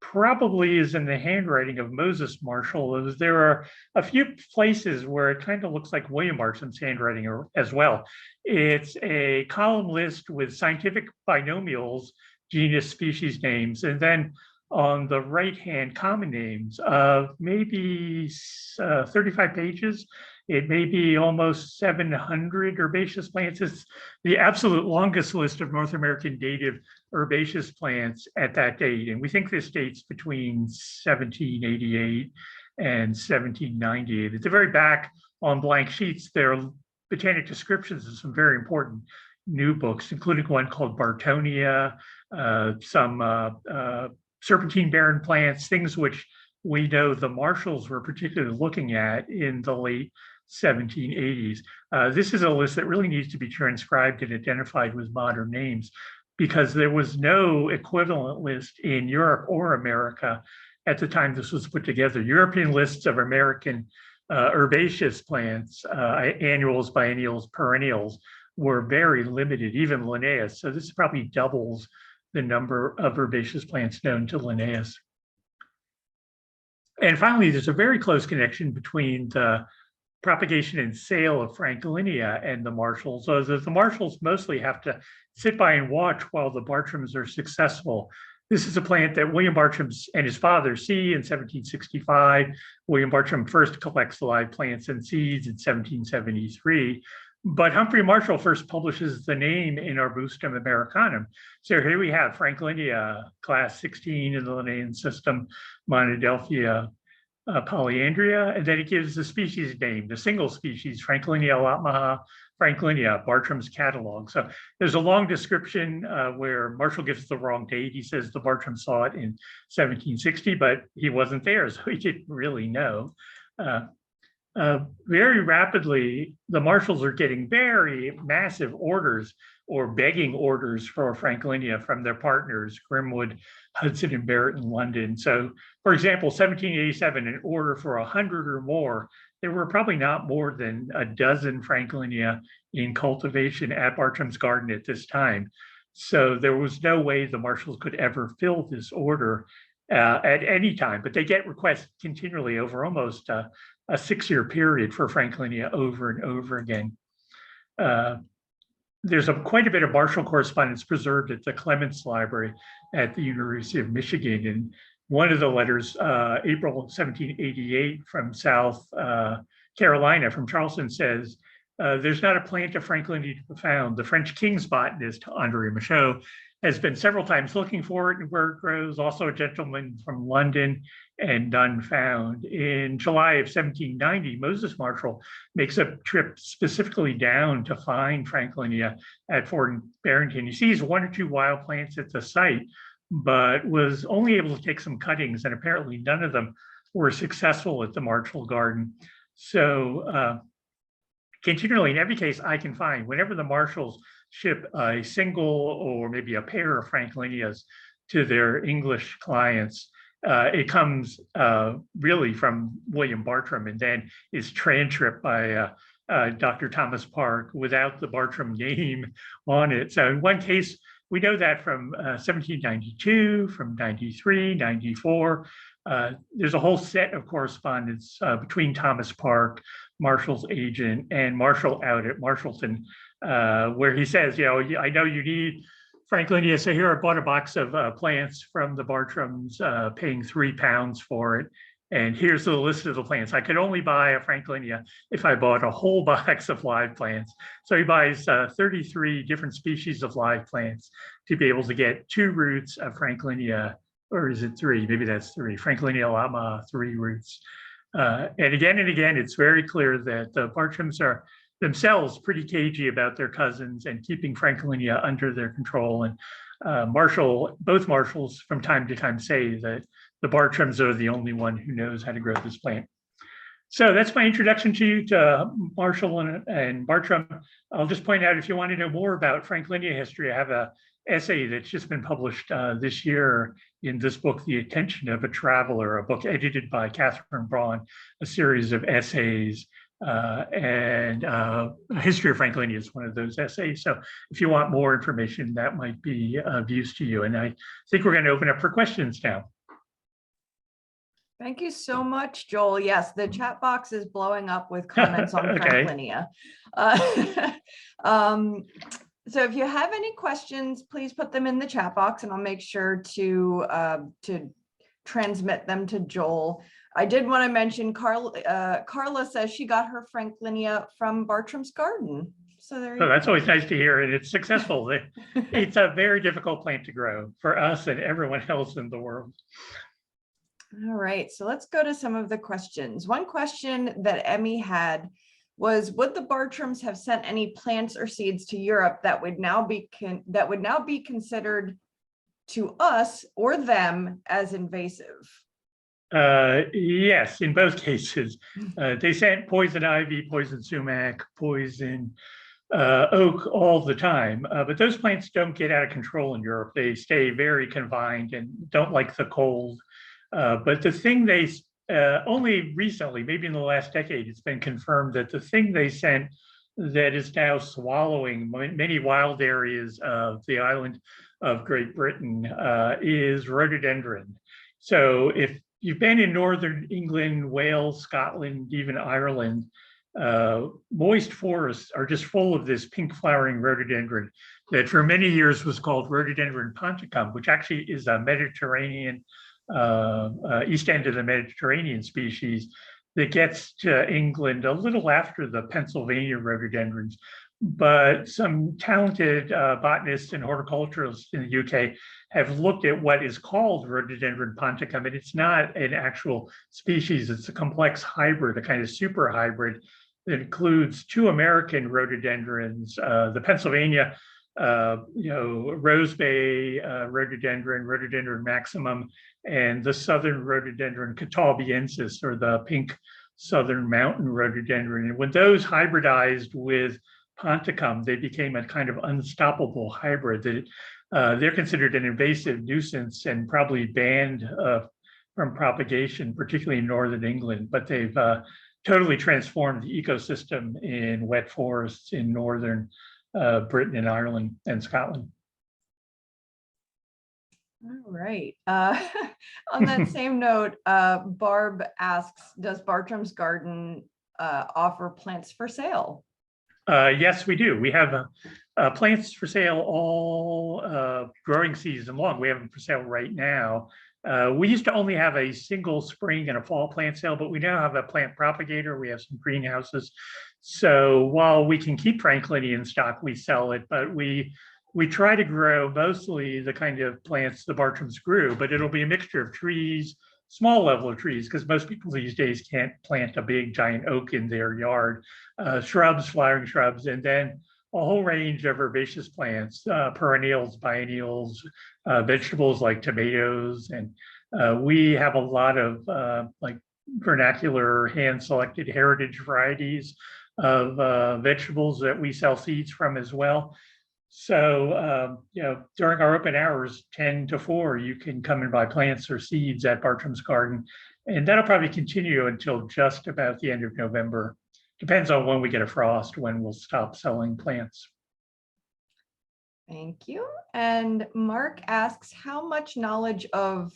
probably is in the handwriting of Moses Marshall. There are a few places where it kind of looks like William Bartram's handwriting as well. It's a column list with scientific binomials, genus, species names, and then on the right-hand common names of maybe 35 pages. It may be almost 700 herbaceous plants. It's the absolute longest list of North American native herbaceous plants at that date. And we think this dates between 1788 and 1798. At the very back on blank sheets, there are botanic descriptions of some very important new books, including one called Bartonia, some serpentine barren plants, things which we know the Marshalls were particularly looking at in the late 1780s. This is a list that really needs to be transcribed and identified with modern names, because there was no equivalent list in Europe or America at the time this was put together. European lists of American herbaceous plants, annuals, biennials, perennials, were very limited, even Linnaeus. So this probably doubles the number of herbaceous plants known to Linnaeus. And finally, there's a very close connection between the propagation and sale of Franklinia and the Marshalls. So the Marshalls mostly have to sit by and watch while the Bartrams are successful. This is a plant that William Bartram and his father see in 1765. William Bartram first collects live plants and seeds in 1773. But Humphry Marshall first publishes the name in Arbustum Americanum. So here we have Franklinia, class 16 in the Linnaean system, Monadelphia polyandria, and then it gives the species name, the single species, Franklinia latmaha, Franklinia, Bartram's catalog. So there's a long description where Marshall gives the wrong date. He says the Bartram saw it in 1760, but he wasn't there, so he didn't really know. Very rapidly, the Marshalls are getting very massive orders or begging orders for Franklinia from their partners, Grimwood, Hudson, and Barrett in London. So, for example, 1787, an order for 100 or more. There were probably not more than a dozen Franklinia in cultivation at Bartram's garden at this time. So there was no way the Marshalls could ever fill this order at any time, but they get requests continually over almost a 6-year period for Franklinia over and over again. There's quite a bit of Marshall correspondence preserved at the Clements Library at the University of Michigan. And one of the letters, April 1788 from South Carolina, from Charleston, says, there's not a plant of Franklinia to be found. The French king's botanist, André Michaux, has been several times looking for it and where it grows. Also a gentleman from London, and none found. In July of 1790, Moses Marshall makes a trip specifically down to find Franklinia at Fort Barrington. He sees 1 or 2 wild plants at the site, but was only able to take some cuttings, and apparently none of them were successful at the Marshall Garden. So continually, in every case I can find, whenever the Marshalls ship a single or maybe a pair of Franklinias to their English clients, it comes really from William Bartram and then is transcribed by Dr. Thomas Park without the Bartram name on it. So in one case, we know that from 1792, from 93, 94. There's a whole set of correspondence between Thomas Park, Marshall's agent, and Marshall out at Marshallton, where he says, you know, I know you need Franklinia, so here I bought a box of plants from the Bartrams, paying £3 for it. And here's the list of the plants. I could only buy a Franklinia if I bought a whole box of live plants. So he buys 33 different species of live plants to be able to get 2 roots of Franklinia, or is it 3? Maybe that's 3. Franklinia latma, 3 roots. And again, it's very clear that the Bartrams are themselves pretty cagey about their cousins and keeping Franklinia under their control. And both Marshalls from time to time say that the Bartrams are the only one who knows how to grow this plant. So that's my introduction to you to Marshall and Bartram. I'll just point out, if you want to know more about Franklinia history, I have an essay that's just been published this year in this book, The Attention of a Traveler, a book edited by Catherine Braun, a series of essays. And a history of Franklinia is one of those essays. So if you want more information, that might be of use to you. And I think we're going to open up for questions now. Thank you so much, Joel. Yes, the chat box is blowing up with comments on Okay. Franklinia. So if you have any questions, please put them in the chat box and I'll make sure to transmit them to Joel. I did want to mention Carla says she got her Franklinia from Bartram's garden. So there you go. That's always nice to hear, and it's successful. It's a very difficult plant to grow for us and everyone else in the world. All right, so let's go to some of the questions. One question that Emmy had was, would the Bartrams have sent any plants or seeds to Europe that would now be considered to us or them as invasive? Yes, in both cases. They sent poison ivy, poison sumac, poison oak all the time, but those plants don't get out of control in Europe. They stay very confined and don't like the cold. But the thing they only recently, maybe in the last decade, it's been confirmed that the thing they sent that is now swallowing many wild areas of the island of Great Britain is rhododendron. So if you've been in northern England, Wales, Scotland, even Ireland, moist forests are just full of this pink flowering rhododendron that for many years was called rhododendron ponticum, which actually is a Mediterranean, east end of the Mediterranean species that gets to England a little after the Pennsylvania rhododendrons. But some talented botanists and horticulturalists in the UK have looked at what is called rhododendron ponticum, and it's not an actual species. It's a complex hybrid, a kind of super hybrid that includes two American rhododendrons, the Pennsylvania, Rose Bay rhododendron, rhododendron maximum, and the southern rhododendron catawbiensis, or the pink southern mountain rhododendron. And when those hybridized with ponticum, they became a kind of unstoppable hybrid that they're considered an invasive nuisance and probably banned from propagation, particularly in northern England. But they've totally transformed the ecosystem in wet forests in northern Britain and Ireland and Scotland. All right. On that same note, Barb asks, does Bartram's garden offer plants for sale? Yes, we do. We have plants for sale all growing season long. We have them for sale right now. We used to only have a single spring and a fall plant sale, but we now have a plant propagator. We have some greenhouses. So while we can keep Franklini in stock, we sell it, but we try to grow mostly the kind of plants the Bartrams grew, but it'll be a mixture of trees, small level of trees, because most people these days can't plant a big giant oak in their yard, shrubs, flowering shrubs, and then a whole range of herbaceous plants, perennials, biennials, vegetables like tomatoes. And we have a lot of like vernacular hand-selected heritage varieties of vegetables that we sell seeds from as well. So, during our open hours, 10 to 4, you can come and buy plants or seeds at Bartram's Garden. And that'll probably continue until just about the end of November. Depends on when we get a frost, when we'll stop selling plants. Thank you. And Mark asks, how much knowledge of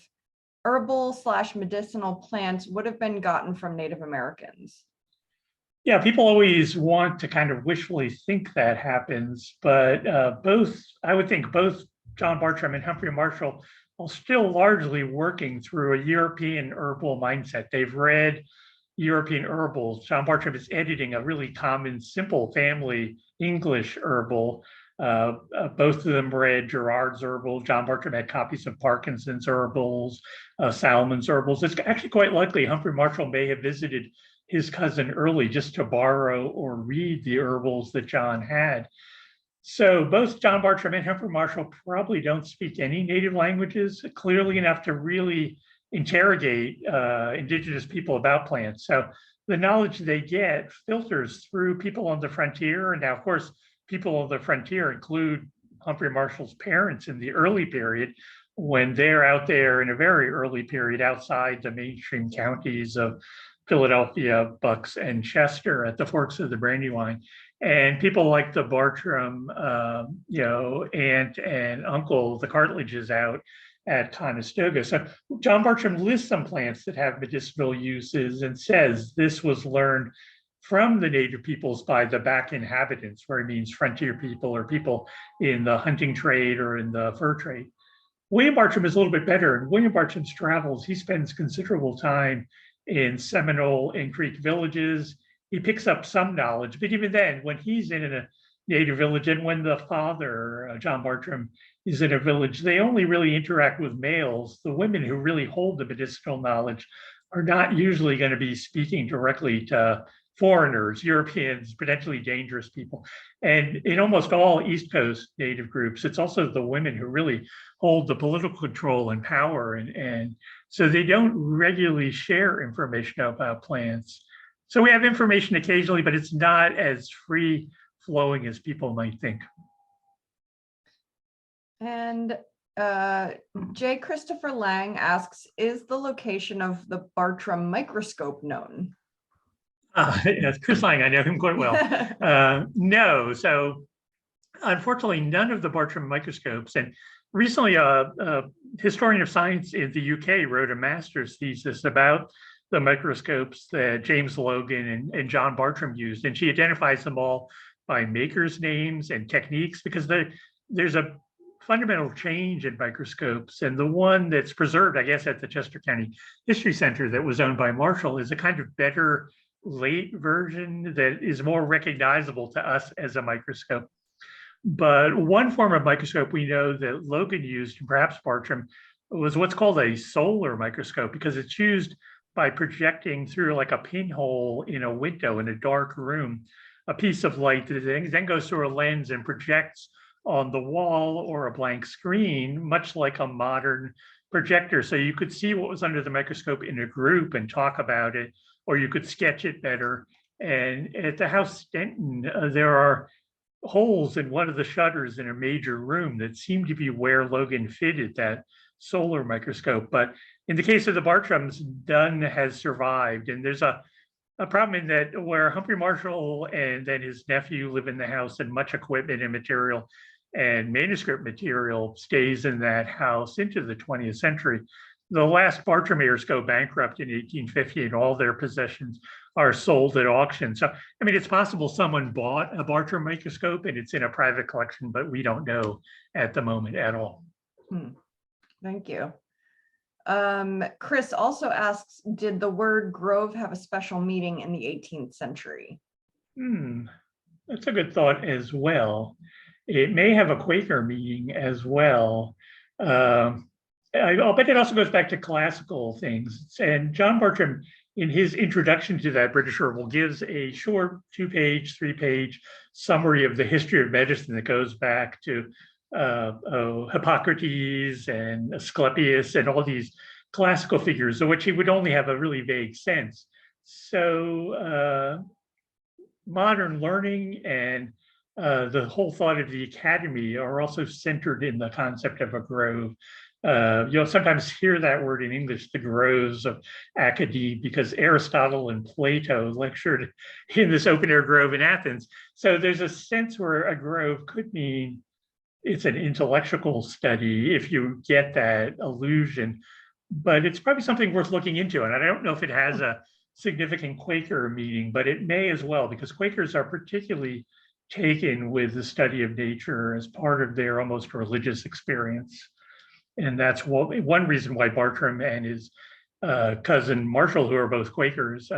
herbal/medicinal plants would have been gotten from Native Americans? Yeah, people always want to kind of wishfully think that happens, but I would think both John Bartram and Humphry Marshall are still largely working through a European herbal mindset. They've read European herbals. John Bartram is editing a really common, simple family English herbal. Both of them read Gerard's herbal. John Bartram had copies of Parkinson's herbals, Salmon's herbals. It's actually quite likely Humphry Marshall may have visited his cousin early just to borrow or read the herbals that John had. So both John Bartram and Humphry Marshall probably don't speak any native languages clearly enough to really interrogate indigenous people about plants. So the knowledge they get filters through people on the frontier. And now, of course, people on the frontier include Humphry Marshall's parents in the early period, when they're out there in a very early period outside the mainstream counties of Philadelphia, Bucks, and Chester at the forks of the Brandywine. And people like the Bartram, aunt and uncle, the cartilages out at Conestoga. So John Bartram lists some plants that have medicinal uses and says this was learned from the native peoples by the back inhabitants, where he means frontier people or people in the hunting trade or in the fur trade. William Bartram is a little bit better. In William Bartram's travels, he spends considerable time in Seminole and Creek villages. He picks up some knowledge, but even then, when he's in a native village and when the father, John Bartram, is in a village, they only really interact with males. The women who really hold the medicinal knowledge are not usually going to be speaking directly to foreigners, Europeans, potentially dangerous people. And in almost all East Coast native groups, it's also the women who really hold the political control and power. And so they don't regularly share information about plants. So we have information occasionally, but it's not as free flowing as people might think. And J. Christopher Lang asks, is the location of the Bartram microscope known? Yes, Chris Lang, I know him quite well. No, so unfortunately, none of the Bartram microscopes. And recently, a historian of science in the UK wrote a master's thesis about the microscopes that James Logan and John Bartram used. And she identifies them all by makers' names and techniques, because there's a fundamental change in microscopes. And the one that's preserved, I guess, at the Chester County History Center that was owned by Marshall is a kind of better late version that is more recognizable to us as a microscope. But one form of microscope we know that Logan used, and perhaps Bartram, was what's called a solar microscope, because it's used by projecting through like a pinhole in a window in a dark room, a piece of light that then goes through a lens and projects on the wall or a blank screen, much like a modern projector. So you could see what was under the microscope in a group and talk about it, or you could sketch it better. And at the House Stenton, there are holes in one of the shutters in a major room that seem to be where Logan fitted that solar microscope. But in the case of the Bartrams, none has survived. And there's a problem in that where Humphry Marshall and then his nephew live in the house, and much equipment and material and manuscript material stays in that house into the 20th century. The last Bartram heirs go bankrupt in 1850, and all their possessions are sold at auction. So, I mean, it's possible someone bought a Bartram microscope and it's in a private collection, but we don't know at the moment at all. Thank you. Chris also asks, did the word grove have a special meaning in the 18th century? That's a good thought as well. It may have a Quaker meaning as well. I'll bet it also goes back to classical things. And John Bartram, in his introduction to that British herbal, gives a short 2-page, 3-page summary of the history of medicine that goes back to Hippocrates and Asclepius and all these classical figures, of which he would only have a really vague sense. So modern learning and the whole thought of the academy are also centered in the concept of a grove. You'll sometimes hear that word in English, the groves of Academe, because Aristotle and Plato lectured in this open-air grove in Athens. So there's a sense where a grove could mean it's an intellectual study, if you get that allusion, but it's probably something worth looking into. And I don't know if it has a significant Quaker meaning, but it may as well, because Quakers are particularly taken with the study of nature as part of their almost religious experience. And that's one reason why Bartram and his cousin Marshall, who are both Quakers,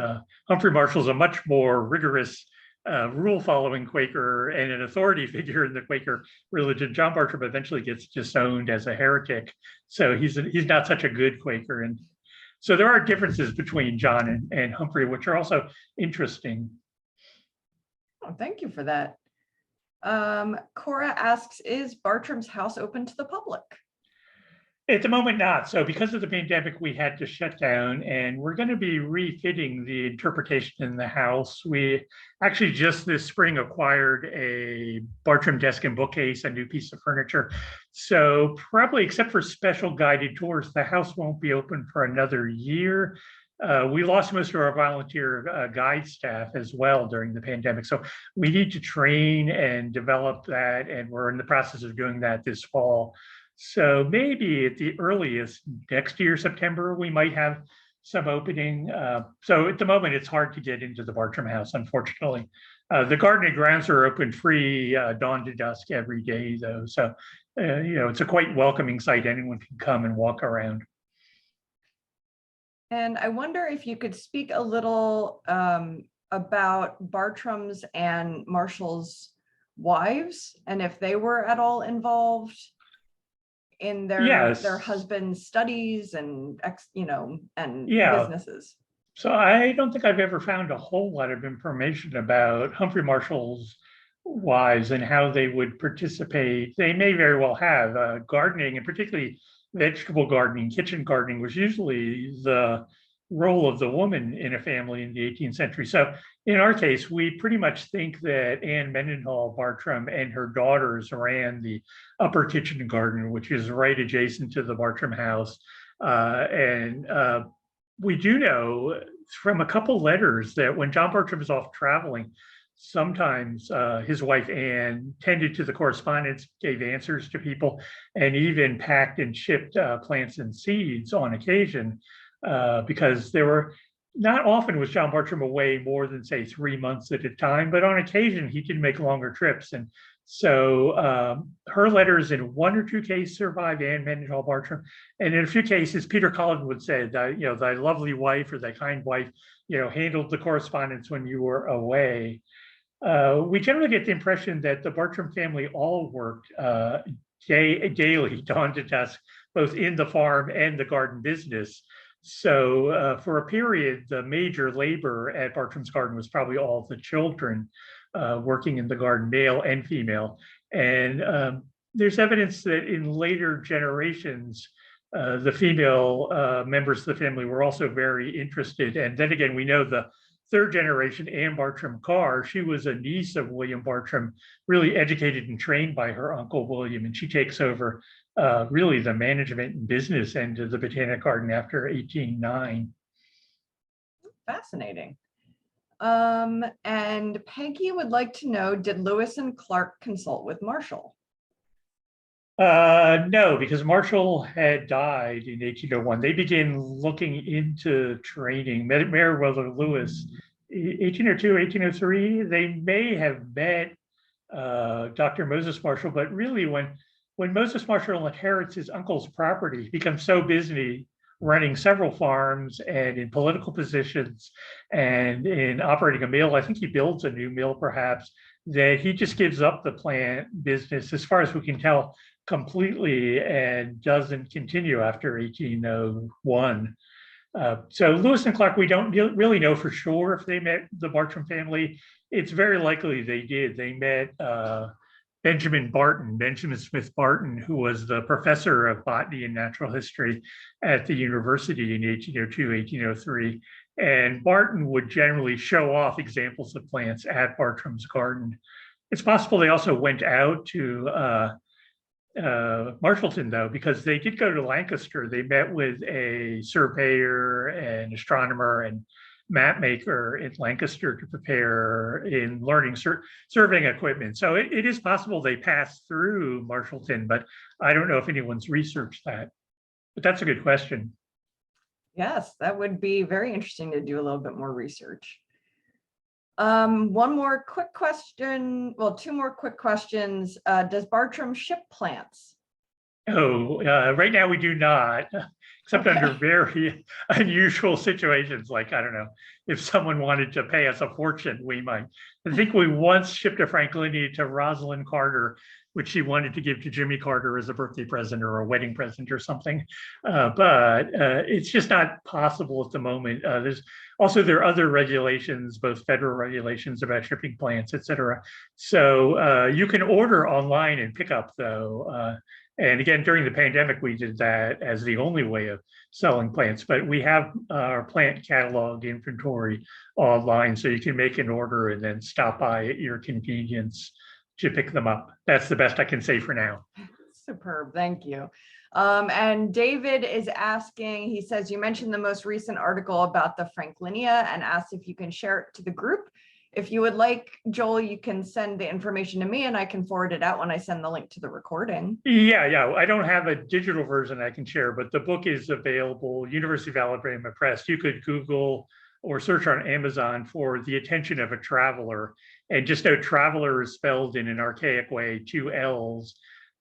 Humphry Marshall is a much more rigorous rule-following Quaker and an authority figure in the Quaker religion. John Bartram eventually gets disowned as a heretic, so he's not such a good Quaker. And so there are differences between John and Humphry, which are also interesting. Oh, thank you for that. Cora asks, is Bartram's house open to the public? At the moment, not. So because of the pandemic, we had to shut down, and we're going to be refitting the interpretation in the house. We actually just this spring acquired a Bartram desk and bookcase, a new piece of furniture. So probably, except for special guided tours, the house won't be open for another year. We lost most of our volunteer guide staff as well during the pandemic. So we need to train and develop that, and we're in the process of doing that this fall. So maybe at the earliest next year, September, we might have some opening. So at the moment, it's hard to get into the Bartram house, unfortunately. The garden and grounds are open free dawn to dusk every day, though. So, it's a quite welcoming site. Anyone can come and walk around. And I wonder if you could speak a little about Bartram's and Marshall's wives, and if they were at all involved in their husband's studies and businesses. So I don't think I've ever found a whole lot of information about Humphry Marshall's wives and how they would participate. They may very well have gardening, and particularly vegetable gardening, kitchen gardening was usually the role of the woman in a family in the 18th century. So in our case, we pretty much think that Anne Mendenhall Bartram and her daughters ran the upper kitchen and garden, which is right adjacent to the Bartram house. We do know from a couple letters that when John Bartram was off traveling, sometimes his wife Anne tended to the correspondence, gave answers to people, and even packed and shipped plants and seeds on occasion, because there were not often was John Bartram away more than say 3 months at a time, but on occasion he did make longer trips. And so her letters in 1 or 2 cases survive Anne Mendenhall Bartram, and in a few cases Peter Collin would say that, you know, thy lovely wife or thy kind wife, you know, handled the correspondence when you were away. We generally get the impression that the Bartram family all worked daily, dawn to dusk, both in the farm and the garden business. So for a period, the major labor at Bartram's garden was probably all the children working in the garden, male and female. And there's evidence that in later generations, the female members of the family were also very interested. And then again, we know the third generation, Anne Bartram Carr, she was a niece of William Bartram, really educated and trained by her uncle William, and she takes over really the management and business end of the Botanic Garden after 1809. Fascinating. And Peggy would like to know, did Lewis and Clark consult with Marshall? No, because Marshall had died in 1801. They began looking into training. Meriwether Lewis, 1802, 1803. They may have met Dr. Moses Marshall, but really when Moses Marshall inherits his uncle's property, he becomes so busy running several farms and in political positions and in operating a mill. I think he builds a new mill perhaps, that he just gives up the plant business, as far as we can tell, completely, and doesn't continue after 1801. So Lewis and Clark, we don't really know for sure if they met the Bartram family. It's very likely they did. They met Benjamin Smith Barton, who was the professor of botany and natural history at the university in 1802, 1803. And Barton would generally show off examples of plants at Bartram's garden. It's possible they also went out to Marshallton, though, because they did go to Lancaster. They met with a surveyor and astronomer and map maker in Lancaster to prepare in learning surveying equipment. So it is possible they passed through Marshallton, but I don't know if anyone's researched that. But that's a good question. Yes, that would be very interesting to do a little bit more research. One more quick question. Well, 2 more quick questions. Does Bartram ship plants? Oh, right now we do not, except under very unusual situations. Like, I don't know, if someone wanted to pay us a fortune, we might. I think we once shipped a Franklinia to Rosalind Carter, which she wanted to give to Jimmy Carter as a birthday present or a wedding present or something. But it's just not possible at the moment. There are other regulations, both federal regulations about shipping plants, et cetera. So you can order online and pick up, though. And again, during the pandemic, we did that as the only way of selling plants. But we have our plant catalog inventory online, so you can make an order and then stop by at your convenience to pick them up. That's the best I can say for now. Superb, thank you. And David is asking, he says, you mentioned the most recent article about the Franklinia and asked if you can share it to the group. If you would like, Joel, you can send the information to me and I can forward it out when I send the link to the recording. Yeah. I don't have a digital version I can share, but the book is available, University of Alabama Press. You could Google or search on Amazon for The Attention of a Traveler. And just note, traveler is spelled in an archaic way, 2 L's,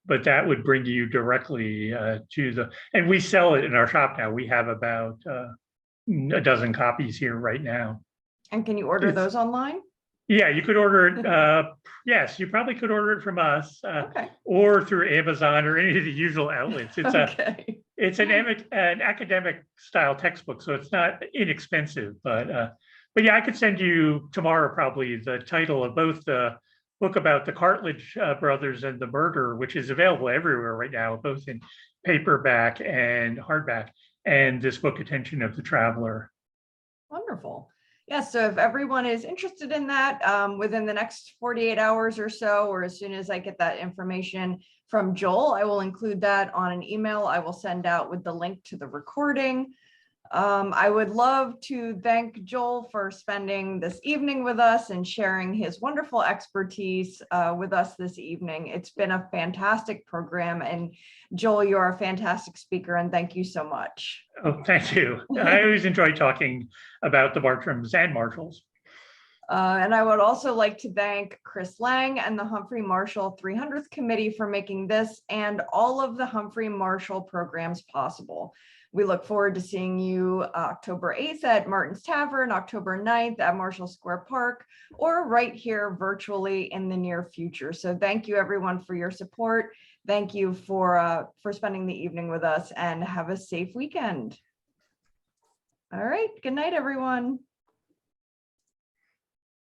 but that would bring you directly to and we sell it in our shop now. We have about a dozen copies here right now. And can you order those online? Yeah, you could order it. Yes, you probably could order it from us or through Amazon or any of the usual outlets. It's an academic style textbook, so it's not inexpensive. But yeah, I could send you tomorrow probably the title of both the book about the Cartledge brothers and the murder, which is available everywhere right now, both in paperback and hardback, and this book, Attention of the Traveler. Wonderful. Yes, so if everyone is interested in that, within the next 48 hours or so, or as soon as I get that information from Joel, I will include that on an email I will send out with the link to the recording. I would love to thank Joel for spending this evening with us and sharing his wonderful expertise with us this evening. It's been a fantastic program, and Joel, you're a fantastic speaker, and thank you so much. Oh, thank you. I always enjoy talking about the Bartrams and Marshalls. And I would also like to thank Chris Lang and the Humphry Marshall 300th Committee for making this and all of the Humphry Marshall programs possible. We look forward to seeing you October 8th at Martin's Tavern, October 9th at Marshall Square Park, or right here virtually in the near future. So thank you everyone for your support. Thank you for spending the evening with us, and have a safe weekend. All right, good night, everyone.